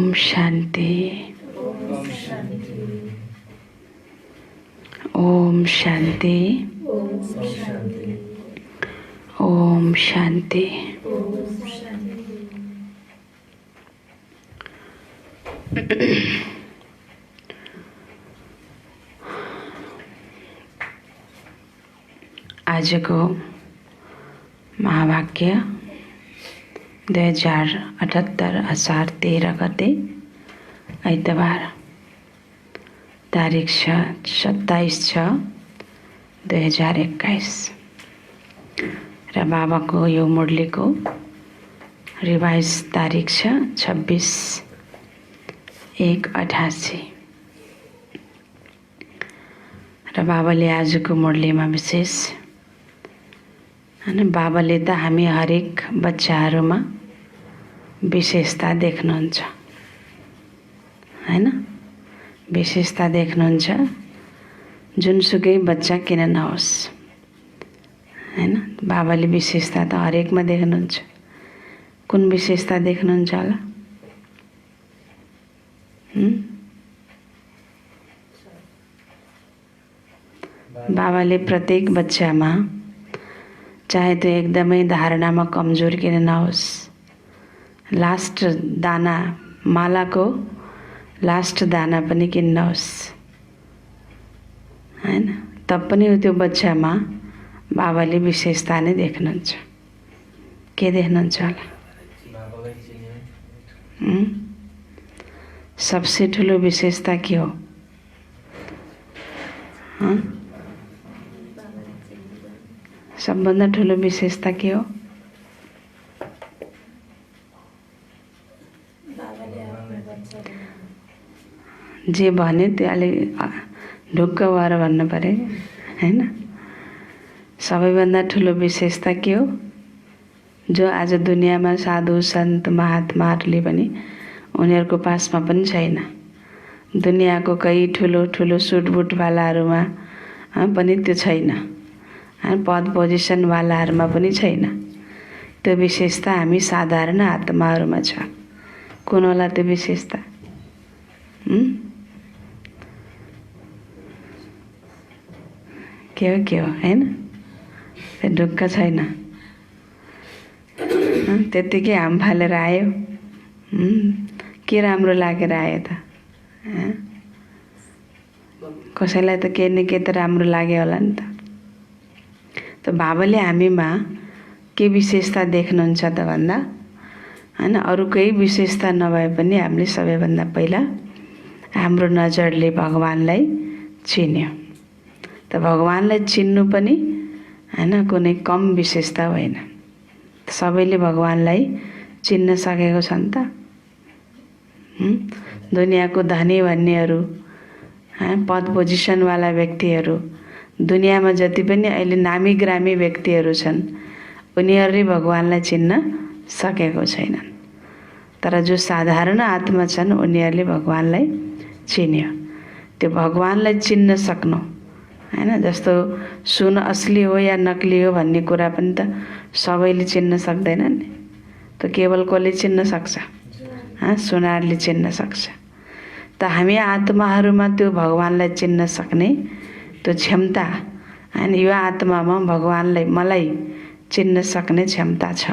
ओम शांति। ओम शांति। ओम शांति। आजको महावाक्य 2078 असार 13 गते आइतबार तारिख 27/6/2021 र बाबाको यो मुरलीको रिभाइज तारिख 26/1/88 र बाबाले आजको मुरलीमा विशेष हैन, बाबाले त हामी हरेक बच्चाहरूमा विशेषता देख्नुहुन्छ हैन, विशेषता देख्नुहुन्छ। जुनसुकै बच्चा किन नहोस् हैन, बाबाले विशेषता त हरेकमा देख्नुहुन्छ। कुन विशेषता देख्नुहुन्छ होला? बाबाले प्रत्येक बच्चामा, चाहे त्यो एकदमै धारणामा कमजोर किन नहोस्, लास्ट दाना, मालाको लास्ट दाना पनि किन नहोस् हैन, तब पनि त्यो बच्चामा बाबाले विशेषता नै देख्नुहुन्छ। के देख्नुहुन्छ होला? सबसे ठुलो विशेषता के हो? सबभन्दा ठुलो विशेषता के हो? जे भने त्यो अलि ढुक्क भएर भन्नु पर्यो हैन। सबैभन्दा ठुलो विशेषता के हो? जो आज दुनियाँमा साधु सन्त महात्माहरूले पनि उनीहरूको पासमा पनि छैन। दुनियाँको कई ठुलो ठुलो सुटबुटवालाहरूमा पनि त्यो छैन, पद पोजिसनवालाहरूमा पनि छैन। त्यो विशेषता हामी साधारण आत्माहरूमा छ। कुन होला त्यो विशेषता? के हो हैन? त्यो ढुक्क छैन। त्यत्तिकै हाम फालेर आयो। के राम्रो लागेर आयो त? कसैलाई त के न के त राम्रो लाग्यो होला नि त। त बाबाले हामीमा के विशेषता देख्नुहुन्छ त भन्दा हैन, अरू केही विशेषता नभए पनि हामीले सबैभन्दा पहिला हाम्रो नजरले भगवानलाई चिन्यो। त भगवानलाई चिन्नु पनि हैन कुनै कम विशेषता होइन। सबैले भगवानलाई चिन्न सकेको छन् त। दुनियाँको धनी भन्नेहरू, पद पोजिसनवाला व्यक्तिहरू, दुनियाँमा जति पनि अहिले नामी ग्रामी व्यक्तिहरू छन्, उनीहरूले भगवानलाई चिन्न सकेको छैनन्। तर जो साधारण आत्मा छन् उनीहरूले भगवानलाई चिन्यो। त्यो भगवानलाई चिन्न सक्नु हैन, जस्तो सुन असली हो या नकली हो भन्ने कुरा पनि त सबैले चिन्न सक्दैनन् नि। त केवल कसले चिन्न सक्छ? सुनारले चिन्न सक्छ। त हामी आत्माहरूमा त्यो भगवानलाई चिन्न सक्ने त्यो क्षमता हैन, यो आत्मामा भगवानलाई, मलाई चिन्न सक्ने क्षमता छ।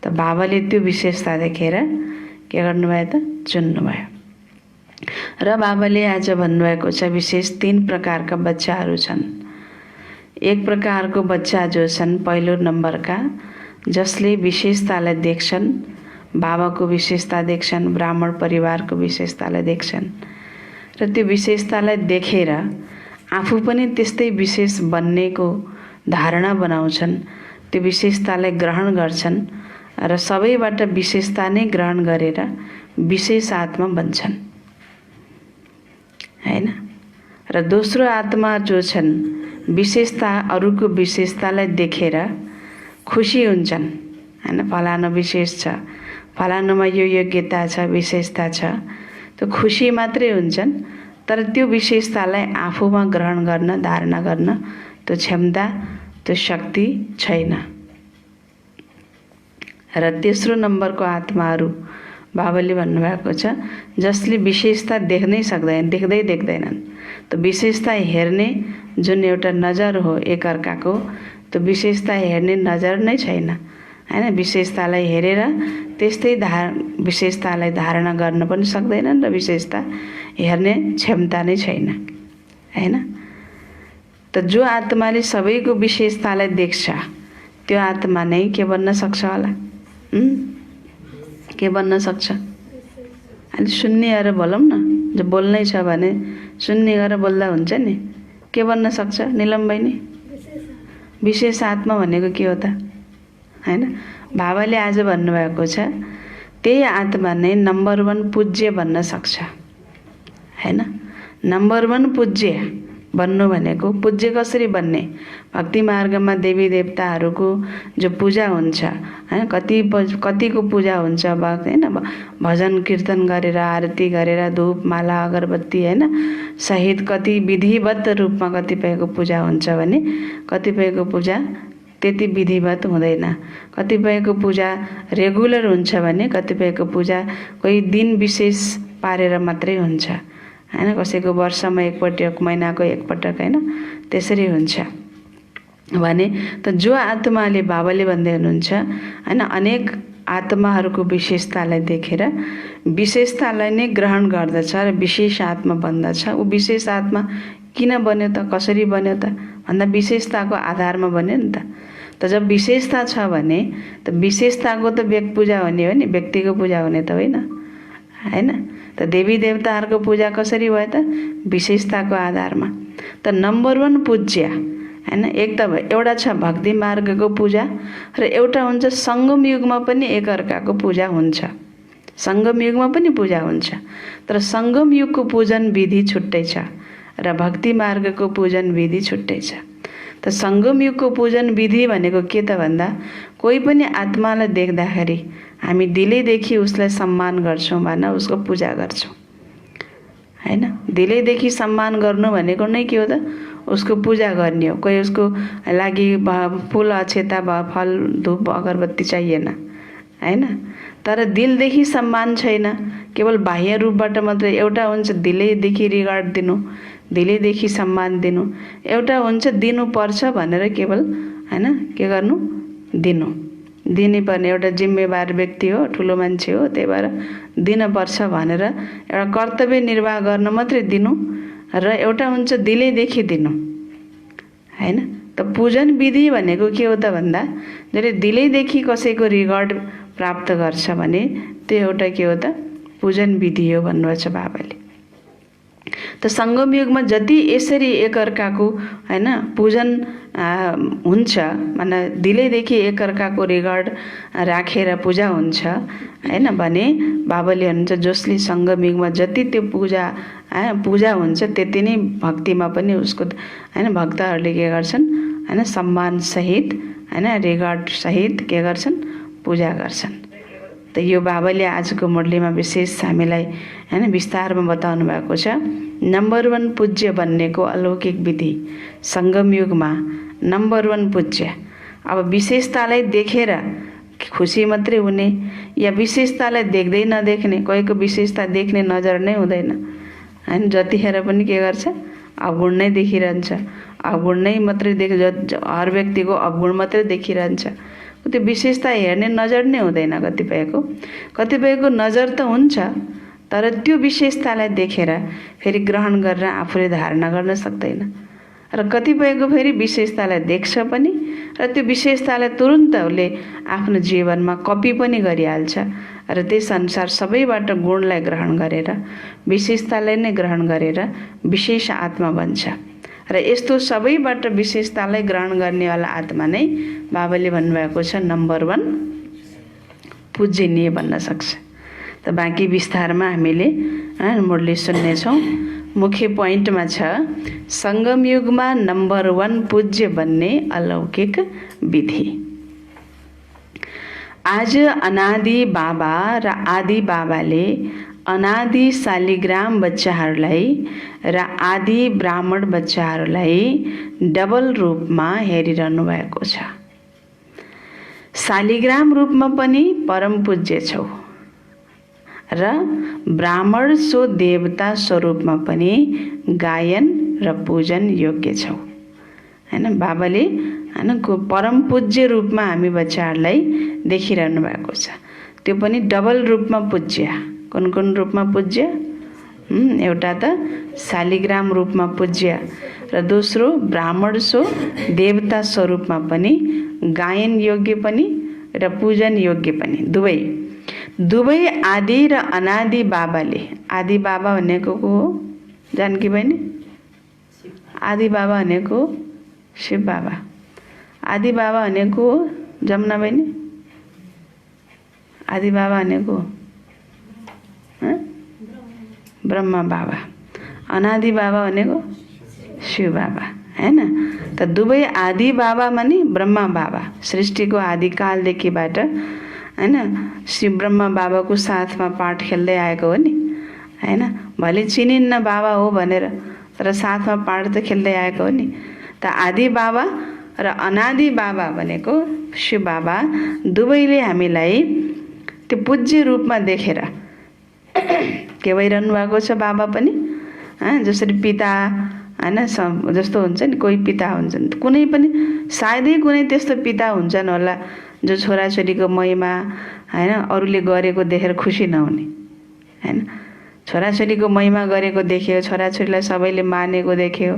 त बाबाले त्यो विशेषता देखेर के गर्नुभयो त? चुन्नुभयो। र बाबाले आज भन्नुभएको छ विशेष 3 प्रकारका बच्चाहरू छन्। एक प्रकारको बच्चा जो छन्, पहिलो नम्बरका, जसले विशेषतालाई देख्छन्, बाबाको विशेषता देख्छन्, ब्राह्मण परिवारको विशेषतालाई देख्छन् र त्यो विशेषतालाई देखेर आफू पनि त्यस्तै विशेष बन्नेको धारणा बनाउँछन्। त्यो विशेषतालाई ग्रहण गर्छन् र सबैबाट विशेषता नै ग्रहण गरेर विशेष आत्मा बन्छन् हैन। र दोस्रो आत्मा जो छन्, विशेषता, अरूको विशेषतालाई देखेर खुसी हुन्छन् हैन। फलाना विशेष छ, फलानामा यो योग्यता छ, विशेषता छ, त्यो खुसी मात्रै हुन्छन्। तर त्यो विशेषतालाई आफूमा ग्रहण गर्न, धारणा गर्न त्यो क्षमता, त्यो शक्ति छैन। र तेस्रो नम्बरको आत्माहरू बाबाले भन्नुभएको छ जसले विशेषता देख्दैनन्। त विशेषता हेर्ने जुन एउटा नजर हो एकअर्काको, त्यो विशेषता हेर्ने नजर नै छैन हैन। विशेषतालाई हेरेर त्यस्तै विशेषतालाई धारणा गर्न पनि सक्दैनन् र विशेषता हेर्ने क्षमता नै छैन हैन। त जो आत्माले सबैको विशेषतालाई देख्छ त्यो आत्मा नै के बन्न सक्छ होला? के बन्न सक्छ? अलि सुन्ने गरेर बोलौँ न, जो बोल्नै छ भने सुन्ने गरेर बोल्दा हुन्छ नि। के बन्न सक्छ निलम बहिनी? विशेष आत्मा भनेको के हो त हैन? बाबाले आज भन्नुभएको छ त्यही आत्मा नै नम्बर 1 पूज्य बन्न सक्छ हैन। नम्बर 1 पूज्य बन्नु भनेको, पूज्य कसरी बन्ने? भक्ति मार्गमा देवी देवताहरूको जो पूजा हुन्छ हैन, कतिको पूजा हुन्छ हैन, भजन कीर्तन गरेर आरती गरेर धूप माला अगरबत्ती हैन सहित कति विधिवत रूपमा कतिपयको पूजा हुन्छ भने कतिपयको पूजा त्यति विधिवत हुँदैन। कतिपयको पूजा रेगुलर हुन्छ भने कतिपयको पूजा कोही दिन विशेष पारेर मात्रै हुन्छ हैन। कसैको वर्षमा एकपटक, महिनाको एकपटक हैन, त्यसरी हुन्छ भने त जो आत्माले बाबाले भन्दै हुनुहुन्छ हैन अनेक आत्माहरूको विशेषतालाई देखेर विशेषतालाई नै ग्रहण गर्दछ र विशेष आत्मा बन्दछ। ऊ विशेष आत्मा किन बन्यो त? कसरी बन्यो त भन्दा विशेषताको आधारमा बन्यो नि त। त जब विशेषता छ भने त विशेषताको त व्यक्ति पूजा हुने हो नि, व्यक्तिको पूजा हुने त होइन हैन। त देवी देवताहरूको पूजा कसरी भयो त? विशेषताको आधारमा। त नम्बर 1 पूज्य हैन। एक त एउटा छ भक्ति मार्गको पूजा र एउटा हुन्छ सङ्गम युगमा पनि एकअर्काको पूजा हुन्छ। सङ्गम युगमा पनि पूजा हुन्छ तर सङ्गम युगको पूजन विधि छुट्टै छ र भक्ति मार्गको पूजन विधि छुट्टै छ। त सङ्गम युगको पूजन विधि भनेको के त भन्दा कोही पनि आत्मालाई देख्दाखेरि हामी दिलैदेखि उसलाई सम्मान गर्छौँ भन्न उसको पूजा गर्छौँ हैन। दिलैदेखि सम्मान गर्नु भनेको नै के हो त? उसको पूजा गर्ने हो। कोही उसको लागि फुल अक्षता फल धूप अगरबत्ती चाहिएन हैन। तर दिलदेखि सम्मान छैन, केवल बाह्य रूपबाट मात्रै। एउटा हुन्छ दिलैदेखि रिगार्ड दिनु, दिलैदेखि सम्मान दिनु, एउटा हुन्छ दिनुपर्छ भनेर केवल हैन के गर्नु? दिनु। दिनै पर्ने एउटा जिम्मेवार व्यक्ति हो, ठुलो मान्छे हो, त्यही भएर दिनपर्छ भनेर एउटा कर्तव्य निर्वाह गर्न मात्रै दिनु र एउटा हुन्छ दिलैदेखि दिनु हैन। त पूजन विधि भनेको के हो त भन्दा जसले दिलैदेखि कसैको रिगार्ड प्राप्त गर्छ भने त्यो एउटा के हो त? पूजन विधि हो भन्नुहुन्छ बाबाले। त सङ्गम युगमा जति यसरी एकअर्काको हैन पूजन हुन्छ माने दिलैदेखि एकअर्काको रिगार्ड राखेर पूजा हुन्छ हैन भने बाबाले भन्नुहुन्छ जसले सङ्गम युगमा जति त्यो पूजा हुन्छ त्यति नै भक्तिमा पनि उसको हैन भक्तहरूले के गर्छन् हैन सम्मान सहित हैन रिगार्ड सहित के गर्छन्? पूजा गर्छन्। त यो बाबाले आजको मुरलीमा विशेष हामीलाई हैन विस्तारमा बताउनु भएको छ। नम्बर 1 पूज्य बन्नेको अलौकिक विधि सङ्गम युगमा नम्बर 1 पूज्य। अब विशेषतालाई देखेर खुसी मात्रै हुने या विशेषतालाई देख्दै नदेख्ने, कोहीको विशेषता देख्ने नजर नै हुँदैन हैन। जतिखेर पनि के गर्छ? अवगुण नै देखिरहन्छ। अवगुण नै मात्रै हर व्यक्तिको अवगुण मात्रै देखिरहन्छ। त्यो विशेषता हेर्ने नजर नै हुँदैन। कतिपयको नजर त हुन्छ तर त्यो विशेषतालाई देखेर फेरि ग्रहण गरेर आफूले धारणा गर्न सक्दैन र कतिपयको फेरि विशेषतालाई देख्छ पनि र त्यो विशेषतालाई तुरुन्त उसले आफ्नो जीवनमा कपी पनि गरिहाल्छ र त्यस अनुसार सबैबाट गुणलाई ग्रहण गरेर विशेषतालाई नै ग्रहण गरेर विशेष आत्मा बन्छ र यस्तो सबैबाट विशेषतालाई ग्रहण गर्नेवाला आत्मा नै बाबाले भन्नुभएको छ नम्बर 1 पूजनीय बन्न सक्छ। त बाँकी विस्तारमा हामीले मुरली सुन्नेछौँ। मुख्य पोइन्टमा छ सङ्गम युगमा नम्बर 1 पूज्य बन्ने अलौकिक विधि। आज अनादि बाबा र आदि बाबाले अनादि शालिग्राम बच्चाहरूलाई र आदि ब्राह्मण बच्चाहरूलाई डबल रूपमा हेरिरहनु भएको छ। शालिग्राम रूपमा पनि परम पूज्य छौ र ब्राह्मण सो देवता स्वरूपमा पनि गायन र पूजन योग्य छौ। हैन, बाबाले हैन परम पूज्य रूपमा हामी बच्चाहरूलाई देखिरहनु भएको छ। त्यो पनि डबल रूपमा पूज्य। कुन कुन रूपमा पूज्य? एउटा त शालिग्राम रूपमा पूज्य र दोस्रो ब्राह्मण सो देवता स्वरूपमा पनि गायन योग्य पनि र पूजन योग्य पनि, दुवै आदि र अनादि बाबाले। आदि बाबा भनेको को हो जानकी बहिनी? आदि बाबा भनेको शिव बाबा। आदि बाबा भनेको जमुना बहिनी? आदि बाबा भनेको ब्रह्मा बाबा। अनादि बाबा भनेको शिव बाबा। हैन, त दुवै आदि बाबा माने ब्रह्मा बाबा सृष्टिको आदिकालदेखिबाट हैन शिव ब्रह्मा बाबाको साथमा पाठ खेल्दै आएको हो नि। हैन, भले चिनिन्न बाबा हो भनेर, तर साथमा पाठ त खेल्दै आएको हो नि। त आदि बाबा र अनादि बाबा भनेको शिव बाबा दुवैले हामीलाई त्यो पूज्य रूपमा देखेर के भइरहनु भएको छ बाबा पनि। जसरी पिता हैन जस्तो हुन्छ नि, कोही पिता हुन्छन्, कुनै पनि सायदै कुनै त्यस्तो पिता हुन्छन् होला जो छोराछोरीको महिमा हैन अरूले गरेको देखेर खुसी नहुने। हैन, छोराछोरीको महिमा गरेको देख्यो, छोराछोरीलाई सबैले मानेको देख्यो,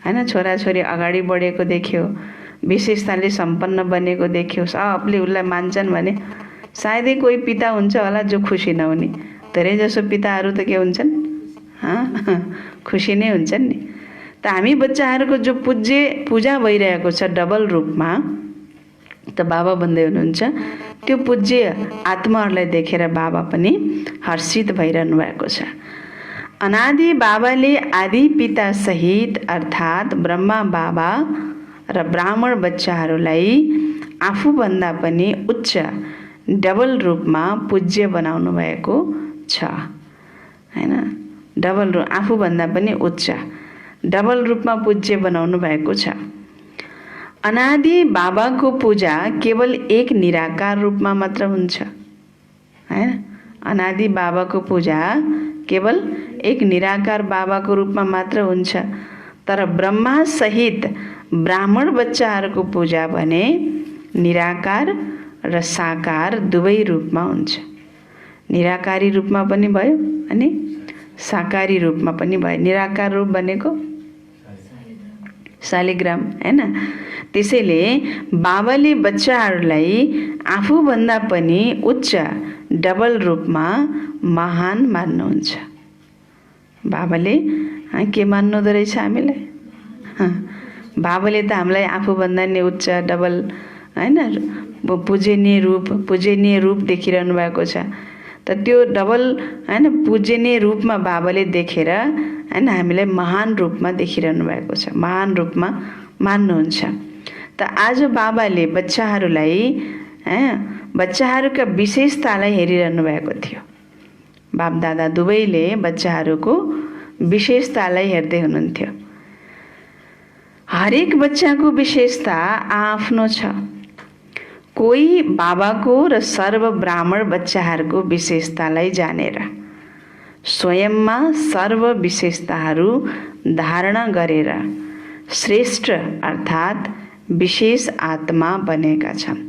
हैन छोराछोरी अगाडि बढेको देख्यो, विशेषताले सम्पन्न बनेको देख्यो, सबले उसलाई मान्छन् भने सायदै कोही पिता हुन्छ होला जो खुसी नहुने। धेरै जसो पिताहरू त के हुन्छन्? खुसी नै हुन्छन् नि। त हामी बच्चाहरूको जो पूजा भइरहेको छ डबल रूपमा, त बाबा भन्दै हुनुहुन्छ त्यो पूज्य आत्माहरूलाई देखेर बाबा पनि हर्षित भइरहनु भएको छ। अनादि बाबाले आदि पिता सहित अर्थात् ब्रह्मा बाबा र ब्राह्मण बच्चाहरूलाई आफूभन्दा पनि उच्च डबल रूपमा पूज्य बनाउनु भएको छ। हैन, डबल रूप आफूभन्दा पनि उच्च डबल रूपमा पूज्य बनाउनु भएको छ। अनादि बाबाको पूजा केवल एक निराकार रूपमा मात्र हुन्छ। हैन, अनादि बाबाको पूजा केवल एक निराकार बाबाको रूपमा मात्र हुन्छ। तर ब्रह्मा सहित ब्राह्मण बच्चाहरूको पूजा भने निराकार र साकार दुवै रूपमा हुन्छ। निराकारी रूपमा पनि भयो अनि साकारी रूपमा पनि भयो। निराकार रूप भनेको शालिग्राम। हैन, त्यसैले बाबाले बच्चाहरूलाई आफूभन्दा पनि उच्च डबल रूपमा महान मान्नुहुन्छ। बाबाले के मान्नुहुँदो रहेछ हामीलाई? बाबाले त हामीलाई आफूभन्दा नि उच्च डबल हैन पूजनीय रूप देखिरहनु भएको छ। त त्यो डबल हैन पूजनीय रूपमा बाबाले देखेर हैन हामीलाई महान रूपमा देखिरहनु भएको छ, महान रूपमा मान्नुहुन्छ। त आज बाबाले बच्चाहरूलाई बच्चाहरूका विशेषतालाई हेरिरहनु भएको थियो। बाप दादा दुवैले बच्चाहरूको विशेषतालाई हेर्दै हुनुहुन्थ्यो। हरेक बच्चाको विशेषता आफ्नो छ। कोही बाबाको र सर्व ब्राह्मण बच्चाहरूको विशेषतालाई जानेर स्वयंमा सर्व विशेषताहरू धारणा गरेर श्रेष्ठ अर्थात् विशेष आत्मा बनेका छन्।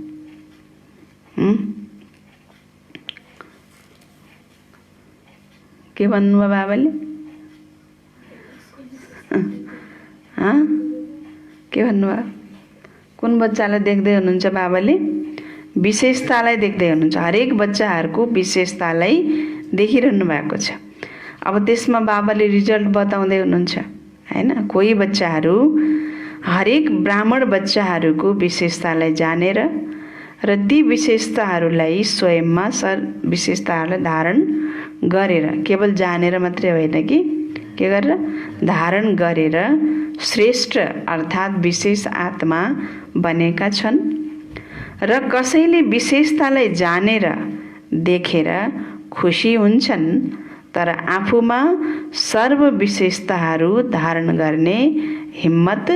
के भन्नुभयो बाबाले? के भन्नुभयो? कुन बच्चालाई देख्दै हुनुहुन्छ बाबाले? विशेषतालाई देख्दै हुनुहुन्छ। हरेक बच्चाहरूको विशेषतालाई देखिरहनु भएको छ। अब त्यसमा बाबाले रिजल्ट बताउँदै हुनुहुन्छ हैन। कोही बच्चाहरू हरेक ब्राह्मण बच्चाहरूको विशेषतालाई जानेर र ती विशेषताहरूलाई स्वयंमा विशेषताहरूलाई धारण गरेर, केवल जानेर मात्रै होइन कि के गरेर धारण गरेर श्रेष्ठ अर्थात् विशेष आत्मा बनेका छन्। र कसैले विशेषतालाई जानेर देखेर खुसी हुन्छन् तर आफूमा सर्व विशेषताहरू धारण गर्ने हिम्मत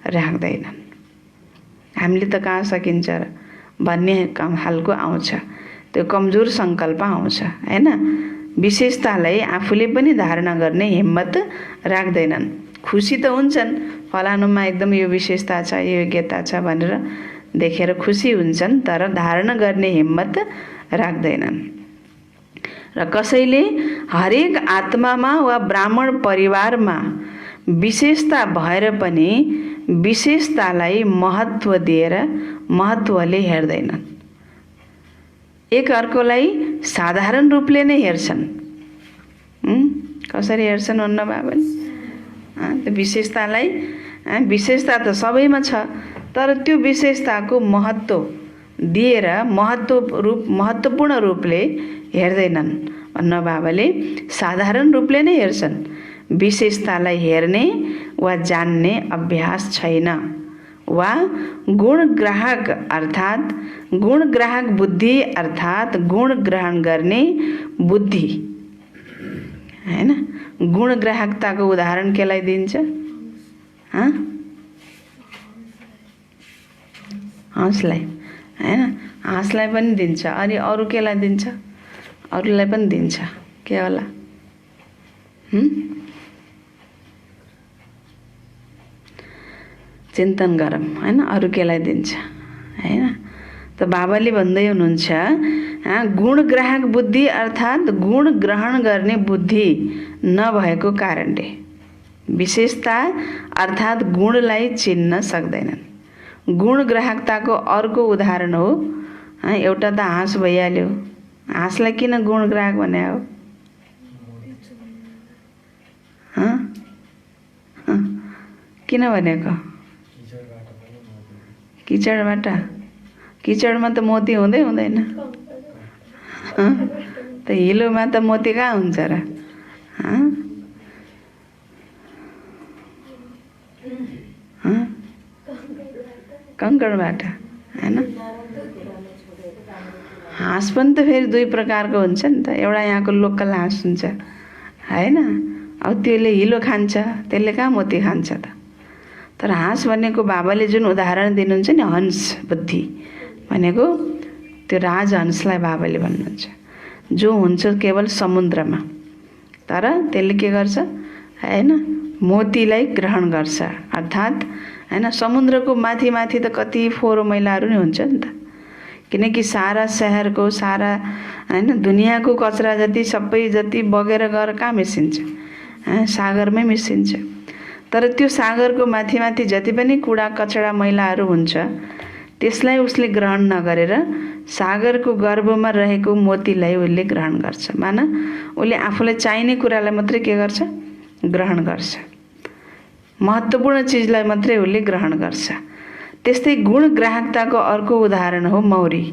राख्दैनन्। हामीले त कहाँ सकिन्छ र भन्ने खालको आउँछ, त्यो कमजोर सङ्कल्प आउँछ हैन। विशेषतालाई आफूले पनि धारणा गर्ने हिम्मत राख्दैनन्। खुसी त हुन्छन्, फलानुमा एकदम यो विशेषता छ, यो योग्यता छ भनेर देखेर खुसी हुन्छन्, तर धारणा गर्ने हिम्मत राख्दैनन्। र कसैले हरेक आत्मामा वा ब्राह्मण परिवारमा विशेषता भएर पनि विशेषतालाई महत्त्व दिएर महत्त्वले हेर्दैनन्। एक अर्कोलाई साधारण रूपले नै हेर्छन्। कसरी हेर्छन् भन्न बाबुले? त्यो विशेषतालाई, विशेषता त सबैमा छ, तर त्यो विशेषताको महत्त्व दिएर महत्त्वपूर्ण रूपले हेर्दैनन् भन्न बाबाले साधारण रूपले नै हेर्छन्। विशेषतालाई हेर्ने वा जान्ने अभ्यास छैन, वा गुणग्राहक अर्थात् गुणग्राहक बुद्धि अर्थात् गुण ग्रहण गर्ने बुद्धि हैन। गुणग्राहकताको उदाहरण केलाई दिन्छ? हाँसलाई हैन, हाँसलाई पनि दिन्छ। अनि अरू केलाई दिन्छ? अरूलाई पनि दिन्छ। के होला? चिन्तन गरौँ हैन, अरू केलाई दिन्छ हैन। त बाबाले भन्दै हुनुहुन्छ गुणग्राहक बुद्धि अर्थात् गुण ग्रहण गर्ने बुद्धि नभएको कारणले विशेषता अर्थात् गुणलाई चिन्न सक्दैनन्। गुणग्राहकताको अर्को उदाहरण हो, एउटा त हाँस भइहाल्यो। हाँसलाई किन गुणग्राहक भने हो? किन भनेको? किचडबाट? किचडमा त मोती हुँदै हुँदैन। त हिलोमा त मोती कहाँ हुन्छ र? कङ्कडबाट हैन। हाँस पनि त फेरि दुई प्रकारको हुन्छ नि त। एउटा यहाँको लोकल हाँस हुन्छ हैन, अब त्यसले हिलो खान्छ, त्यसले कहाँ मोती खान्छ त। तर हाँस भनेको बाबाले जुन उदाहरण दिनुहुन्छ नि, हंस बुद्धि भनेको त्यो राजहंसलाई बाबाले भन्नुहुन्छ, जो हुन्छ केवल समुद्रमा, तर त्यसले के गर्छ हैन, मोतीलाई ग्रहण गर्छ। अर्थात् हैन, समुद्रको माथि माथि त कति फोहोर मैलाहरू नै हुन्छ नि त, किनकि सारा शहरको, सारा हैन दुनियाँको कचरा जति सबै जति बगेर गएर कहाँ मिसिन्छ? सागरमै मिसिन्छ। तर त्यो सागरको माथि माथि जति पनि कूडा कचरा मैलाहरू हुन्छ, त्यसलाई उसले ग्रहण नगरेर सागरको गर्भमा रहेको मोतीलाई उसले ग्रहण गर्छ। माना उसले आफूलाई चाहिने कुरालाई मात्रै के गर्छ? ग्रहण गर्छ। महत्त्वपूर्ण चिजलाई मात्रै उसले ग्रहण गर्छ। त्यस्तै गुणग्राहकताको अर्को उदाहरण हो मौरी।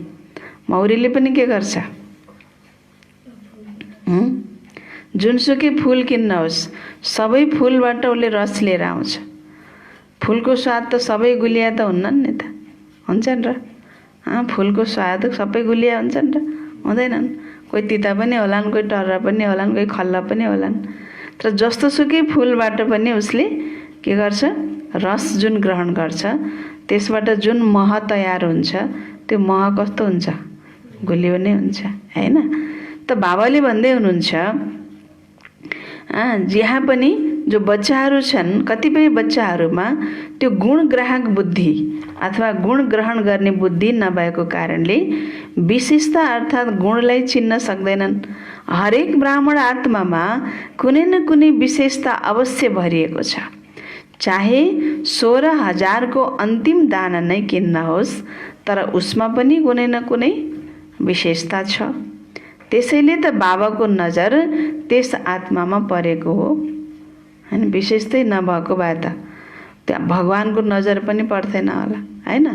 मौरीले पनि के गर्छ? जुनसुकै फुल किन्नुहोस्, सबै फुलबाट उसले रस लिएर आउँछ। फुलको स्वाद त सबै गुलिया त हुन्नन् नि त, हुन्छन् र? फुलको स्वाद सबै गुलिया हुन्छन् र? हुँदैनन्। कोही तिता पनि होलान्, कोही टर्रा पनि होलान्, कोही खल्ला पनि होलान्। तर जस्तोसुकै फुलबाट पनि उसले के गर्छ? रस जुन ग्रहण गर्छ, त्यसबाट जुन मह तयार हुन्छ, त्यो मह कस्तो हुन्छ? गुलियो नै हुन्छ हैन। त बाबाले भन्दै हुनुहुन्छ जहाँ पनि जो बच्चाहरू छन्, कतिपय बच्चाहरूमा त्यो गुणग्राहक बुद्धि अथवा गुण ग्रहण गर्ने बुद्धि नभएको कारणले विशेषता अर्थात् गुणलाई चिन्न सक्दैनन्। हरेक ब्राह्मण आत्मामा कुनै न कुनै विशेषता अवश्य भरिएको छ। चाहे 16,000 को अन्तिम दाना नै किन्न होस्, तर उसमा पनि कुनै न कुनै विशेषता छ। त्यसैले त बाबाको नजर त्यस आत्मामा परेको हो हैन। विशेषतै नभएको भए त त्यहाँ भगवानको नजर पनि पर्थेन होला हैन।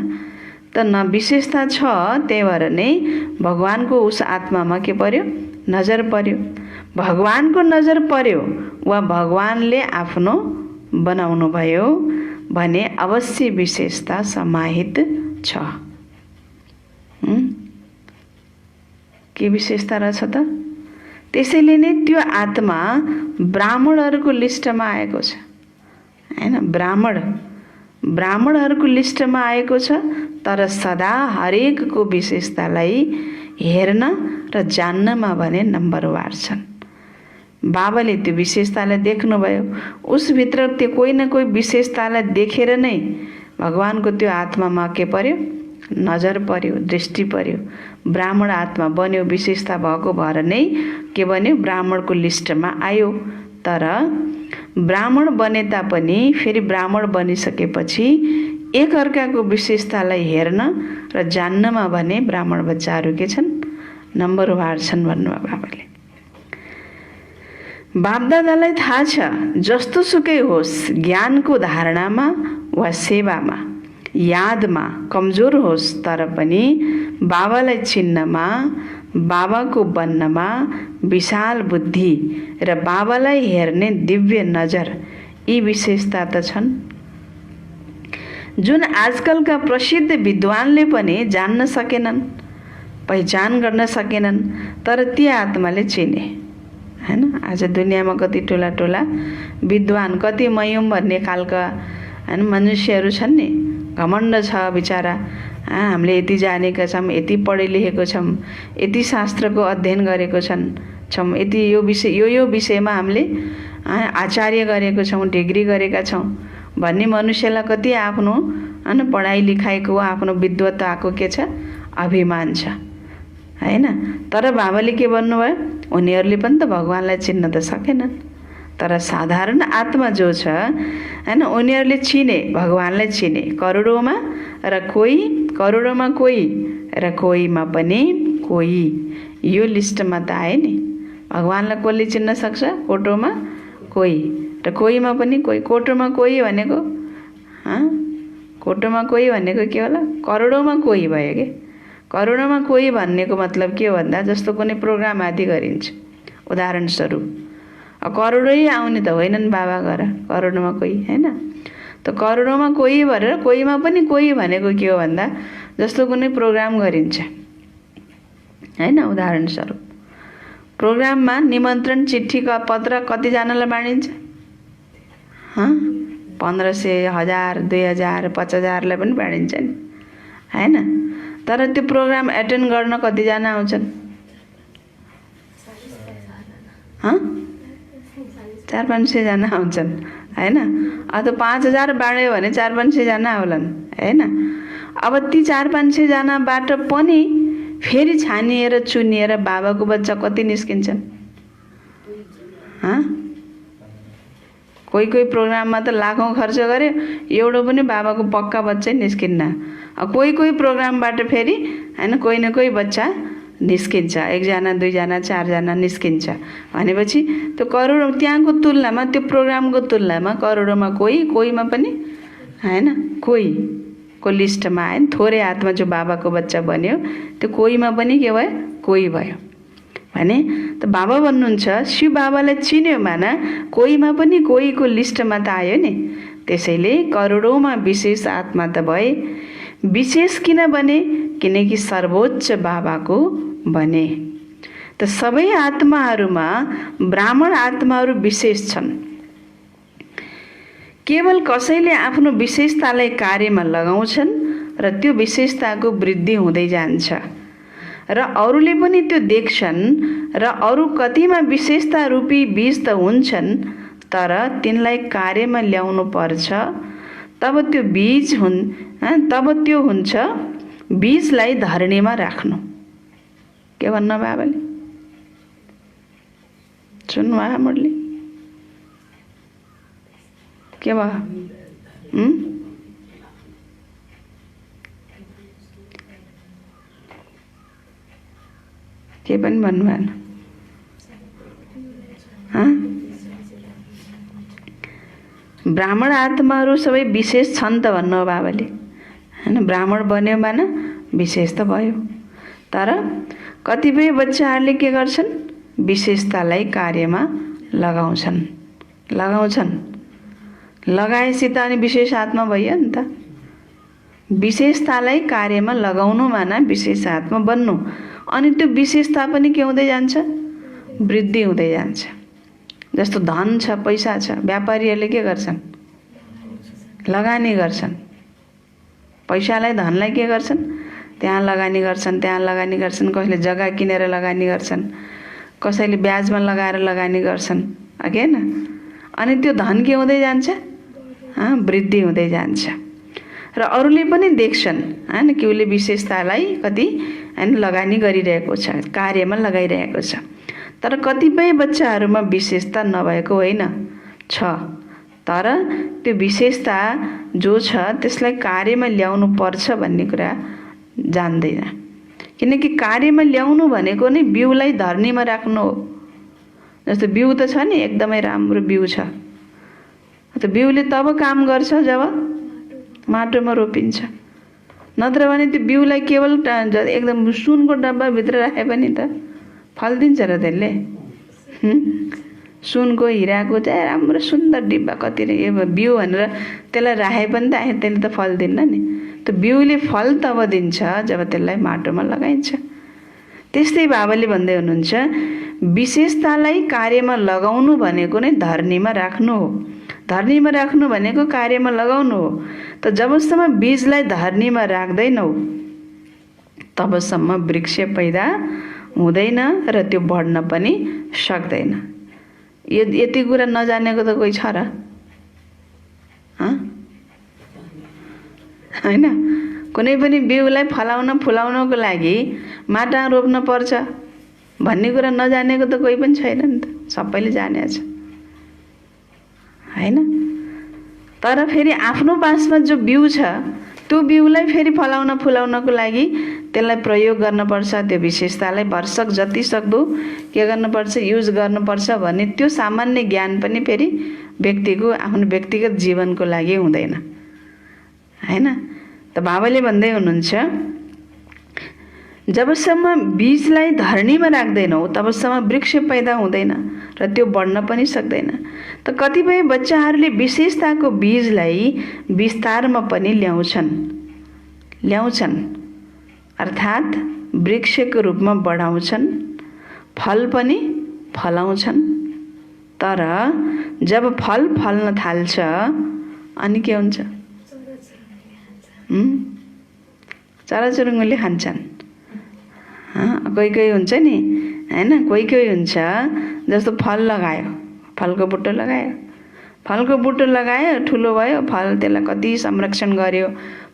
त न विशेषता छ, त्यही भएर नै भगवानको उस आत्मामा के पर्यो? नजर पर्यो। भगवानको नजर पर्यो वा भगवानले आफ्नो बनाउनु भयो भने अवश्य विशेषता समाहित छ। के विशेषता रहेछ त? त्यसैले नै त्यो आत्मा ब्राह्मणहरूको लिस्टमा आएको छ हैन। ब्राह्मणहरूको लिस्टमा आएको छ, तर सदा हरेकको विशेषतालाई हेर्न र जान्नमा भने नम्बरवार छन्। बाबाले त्यो विशेषतालाई देख्नुभयो। उसभित्र त्यो कोही न कोही विशेषतालाई देखेर नै भगवानको त्यो आत्मामा के पर्यो, नजर पर्यो, दृष्टि पर्यो, ब्राह्मण आत्मा बन्यो। विशेषता भएको भएर नै के बन्यो, ब्राह्मणको लिस्टमा आयो। तर ब्राह्मण बने तापनि फेरि ब्राह्मण बनिसकेपछि एकअर्काको विशेषतालाई हेर्न र जान्नमा भने ब्राह्मण बच्चाहरू के छन्, नम्बर वार छन् भन्नुभयो बाबाले। बापदादालाई थाहा छ जस्तो सुकै होस्, ज्ञानको धारणामा वा सेवामा यादमा कमजोर होस्, तर पनि बाबालाई चिन्नमा, बाबाको बन्नमा विशाल बुद्धि र बाबालाई हेर्ने दिव्य नजर, यी विशेषता त छन् जुन आजकलका प्रसिद्ध विद्वानले पनि जान्न सकेनन्, पहिचान गर्न सकेनन्। तर ती आत्माले चिने हैन। आज दुनियाँमा कति टोला टोला विद्वान, कति मयौँ भन्ने खालका हैन मनुष्यहरू छन् नि। घमण्ड छ बिचारा, हामीले यति जानेका छौँ, यति पढे लेखेको छौँ, यति शास्त्रको अध्ययन गरेको छौँ, यति यो विषयमा हामीले आचार्य गरेको छौँ, डिग्री गरेका छौँ भन्ने मनुष्यलाई कति आफ्नो हैन पढाइ लेखाइको, आफ्नो विद्वताको के छ, अभिमान छ हैन। तर बाबाले के भन्नुभयो, उनीहरूले पनि त भगवानलाई चिन्न त सकेनन्। तर साधारण आत्मा जो छ हैन, उनीहरूले चिने, भगवानलाई चिने। करोडौँमा कोही र कोहीमा पनि कोही, यो लिस्टमा त आए नि। भगवानलाई कसले चिन्न सक्छ, कोटोमा कोही र कोहीमा पनि कोही। कोटोमा कोही भनेको कोटोमा कोही भनेको के होला, करोडौँमा कोही भयो के। करोडौँमा कोही भन्नेको मतलब के हो भन्दा, जस्तो कुनै प्रोग्राम आदि गरिन्छ, उदाहरण स्वरूप करोडै आउने त होइनन् बाबा घर, करोडौँमा कोही हैन। त करोडौँमा कोही भएर कोहीमा पनि कोही भनेको के हो भन्दा, जस्तो कुनै प्रोग्राम गरिन्छ हैन, उदाहरण स्वरूप प्रोग्राममा निमन्त्रण चिठी पत्र कतिजनालाई बाँडिन्छ, 1500, 1000, 2000, 5000लाई पनि बाँडिन्छ नि हैन। तर त्यो प्रोग्राम एटेन्ड गर्न कतिजना आउँछन्, 400-500 जना आउँछन् हैन। अथवा 5000 बाँड्यो भने 400-500 जना आउलान् हैन। अब ती 400-500 जनाबाट पनि फेरि छानिएर चुनिएर बाबाको बच्चा कति निस्किन्छन्, कोही प्रोग्राममा त लाखौँ खर्च गर्यो, एउटा पनि बाबाको पक्का बच्चै निस्किन्न। कोही प्रोग्रामबाट फेरि हैन कोही न कोही बच्चा निस्किन्छ, 1 जना 2 जना 4 जना निस्किन्छ भनेपछि त्यो करोड, त्यहाँको तुलनामा, त्यो प्रोग्रामको तुलनामा करोडौँमा कोहीमा पनि हैन कोहीको लिस्टमा आयो। थोरै आत्मा जो बाबाको बच्चा बन्यो, त्यो कोहीमा पनि के भयो, कोही भयो भने त बाबा भन्नुहुन्छ, शिव बाबालाई चिन्यो माना कोहीमा पनि कोहीको लिस्टमा त आयो नि। त्यसैले करोडौँमा विशेष आत्मा त भए। विशेष किन बने, किनकि सर्वोच्च बाबाको बने। त सबै आत्माहरूमा ब्राह्मण आत्माहरू विशेष छन्। केवल कसैले आफ्नो विशेषतालाई कार्यमा लगाउँछन् र त्यो विशेषताको वृद्धि हुँदै जान्छ र अरूले पनि त्यो देख्छन् र अरू कतिमा विशेषता रूपी बीज त हुन्छन्, तर तिनलाई कार्यमा ल्याउनु पर्छ। तब त्यो हुन्छ बीजलाई धरणीमा राख्नु। के भन्न बाबाले सुन्नुभयो, मुरली के भयो, के पनि भन्नु भएन। ब्राह्मण आत्माहरू सबै विशेष छन् त भन्नु हो बाबाले हैन। ब्राह्मण बन्यो माना विशेष त भयो। तर कतिपय बच्चाहरूले के गर्छन्, विशेषतालाई कार्यमा लगाउँछन्। लगाएपछि त अनि विशेष आत्मा भयो नि त। विशेषतालाई कार्यमा लगाउनु माना विशेष आत्मा बन्नु। अनि त्यो विशेषता पनि के हुँदै जान्छ, वृद्धि हुँदै जान्छ। जस्तो धन छ, पैसा छ, व्यापारीहरूले के गर्छन्, लगानी गर्छन्। पैसालाई, धनलाई के गर्छन्, त्यहाँ लगानी गर्छन्। कसैले जग्गा किनेर लगानी गर्छन्, कसैले ब्याजमा लगाएर लगानी गर्छन्, अघि हैन? अनि त्यो धन के हुँदै जान्छ? वृद्धि हुँदै जान्छ। र अरूले पनि देख्छन् हैन कि उसले विशेषतालाई कति हैन लगानी गरिरहेको छ, कार्यमा लगाइरहेको छ। तर कतिपय बच्चाहरूमा विशेषता नभएको होइन, छ, तर त्यो विशेषता जो छ त्यसलाई कार्यमा ल्याउनु पर्छ भन्ने कुरा जान्दैन। किनकि कार्यमा ल्याउनु भनेको नै बिउलाई धरनीमा राख्नु हो। जस्तो बिउ त छ नि, एकदमै राम्रो बिउ छ, त बिउले तब काम गर्छ जब माटोमा रोपिन्छ। नत्र भने त्यो बिउलाई केवल एकदम सुनको डब्बाभित्र राखे पनि त फल्दिन्छ र त्यसले? सुनको हिराको चाहिँ राम्रो सुन्दर डिब्बा कति बिउ भनेर त्यसलाई राखे पनि त त्यसले त फल्दिन्न नि। त्यो बिउले फल तब दिन्छ जब त्यसलाई माटोमा लगाइन्छ। त्यस्तै बाबाले भन्दै हुनुहुन्छ, विशेषतालाई कार्यमा लगाउनु भनेको नै धरनीमा राख्नु हो। धरनीमा राख्नु भनेको कार्यमा लगाउनु हो। त जबसम्म बीजलाई धरनीमा राख्दैनौ तबसम्म वृक्ष पैदा हुँदैन र त्यो बढ्न पनि सक्दैन। यति कुरा नजानेको त कोही छ र? हैन? कुनै पनि बिउलाई फुलाउनको लागि माटा रोप्न पर्छ भन्ने कुरा नजानेको त कोही पनि छैन नि त, सबैले जानेको छ हैन? तर फेरि आफ्नो पासमा जो बिउ छ त्यो बिउलाई फेरि फुलाउनको लागि त्यसलाई प्रयोग गर्नुपर्छ। त्यो विशेषतालाई भरसक जति सक्दो के गर्नुपर्छ? युज गर्नुपर्छ भन्ने त्यो सामान्य ज्ञान पनि फेरि व्यक्तिको आफ्नो व्यक्तिगत जीवनको लागि हुँदैन हैन? त बाबाले भन्दै हुनुहुन्छ, जबसम्म बीजलाई धरनीमा राख्दैनौ तबसम्म वृक्ष पैदा हुँदैन र त्यो बढ्न पनि सक्दैन। त कतिपय बच्चाहरूले विशेषताको बीजलाई विस्तारमा पनि ल्याउँछन् अर्थात् वृक्षको रूपमा बढाउँछन्, फल पनि फलाउँछन्। तर जब फल फल्न थाल्छ अनि के हुन्छ? चराचुरुङ्गीले खान्छन्। कोही हुन्छ नि हैन? कोही हुन्छ जस्तो फल लगायो, फलको बुट्टो लगायो, ठुलो भयो, फल त्यसलाई कति संरक्षण गर्यो,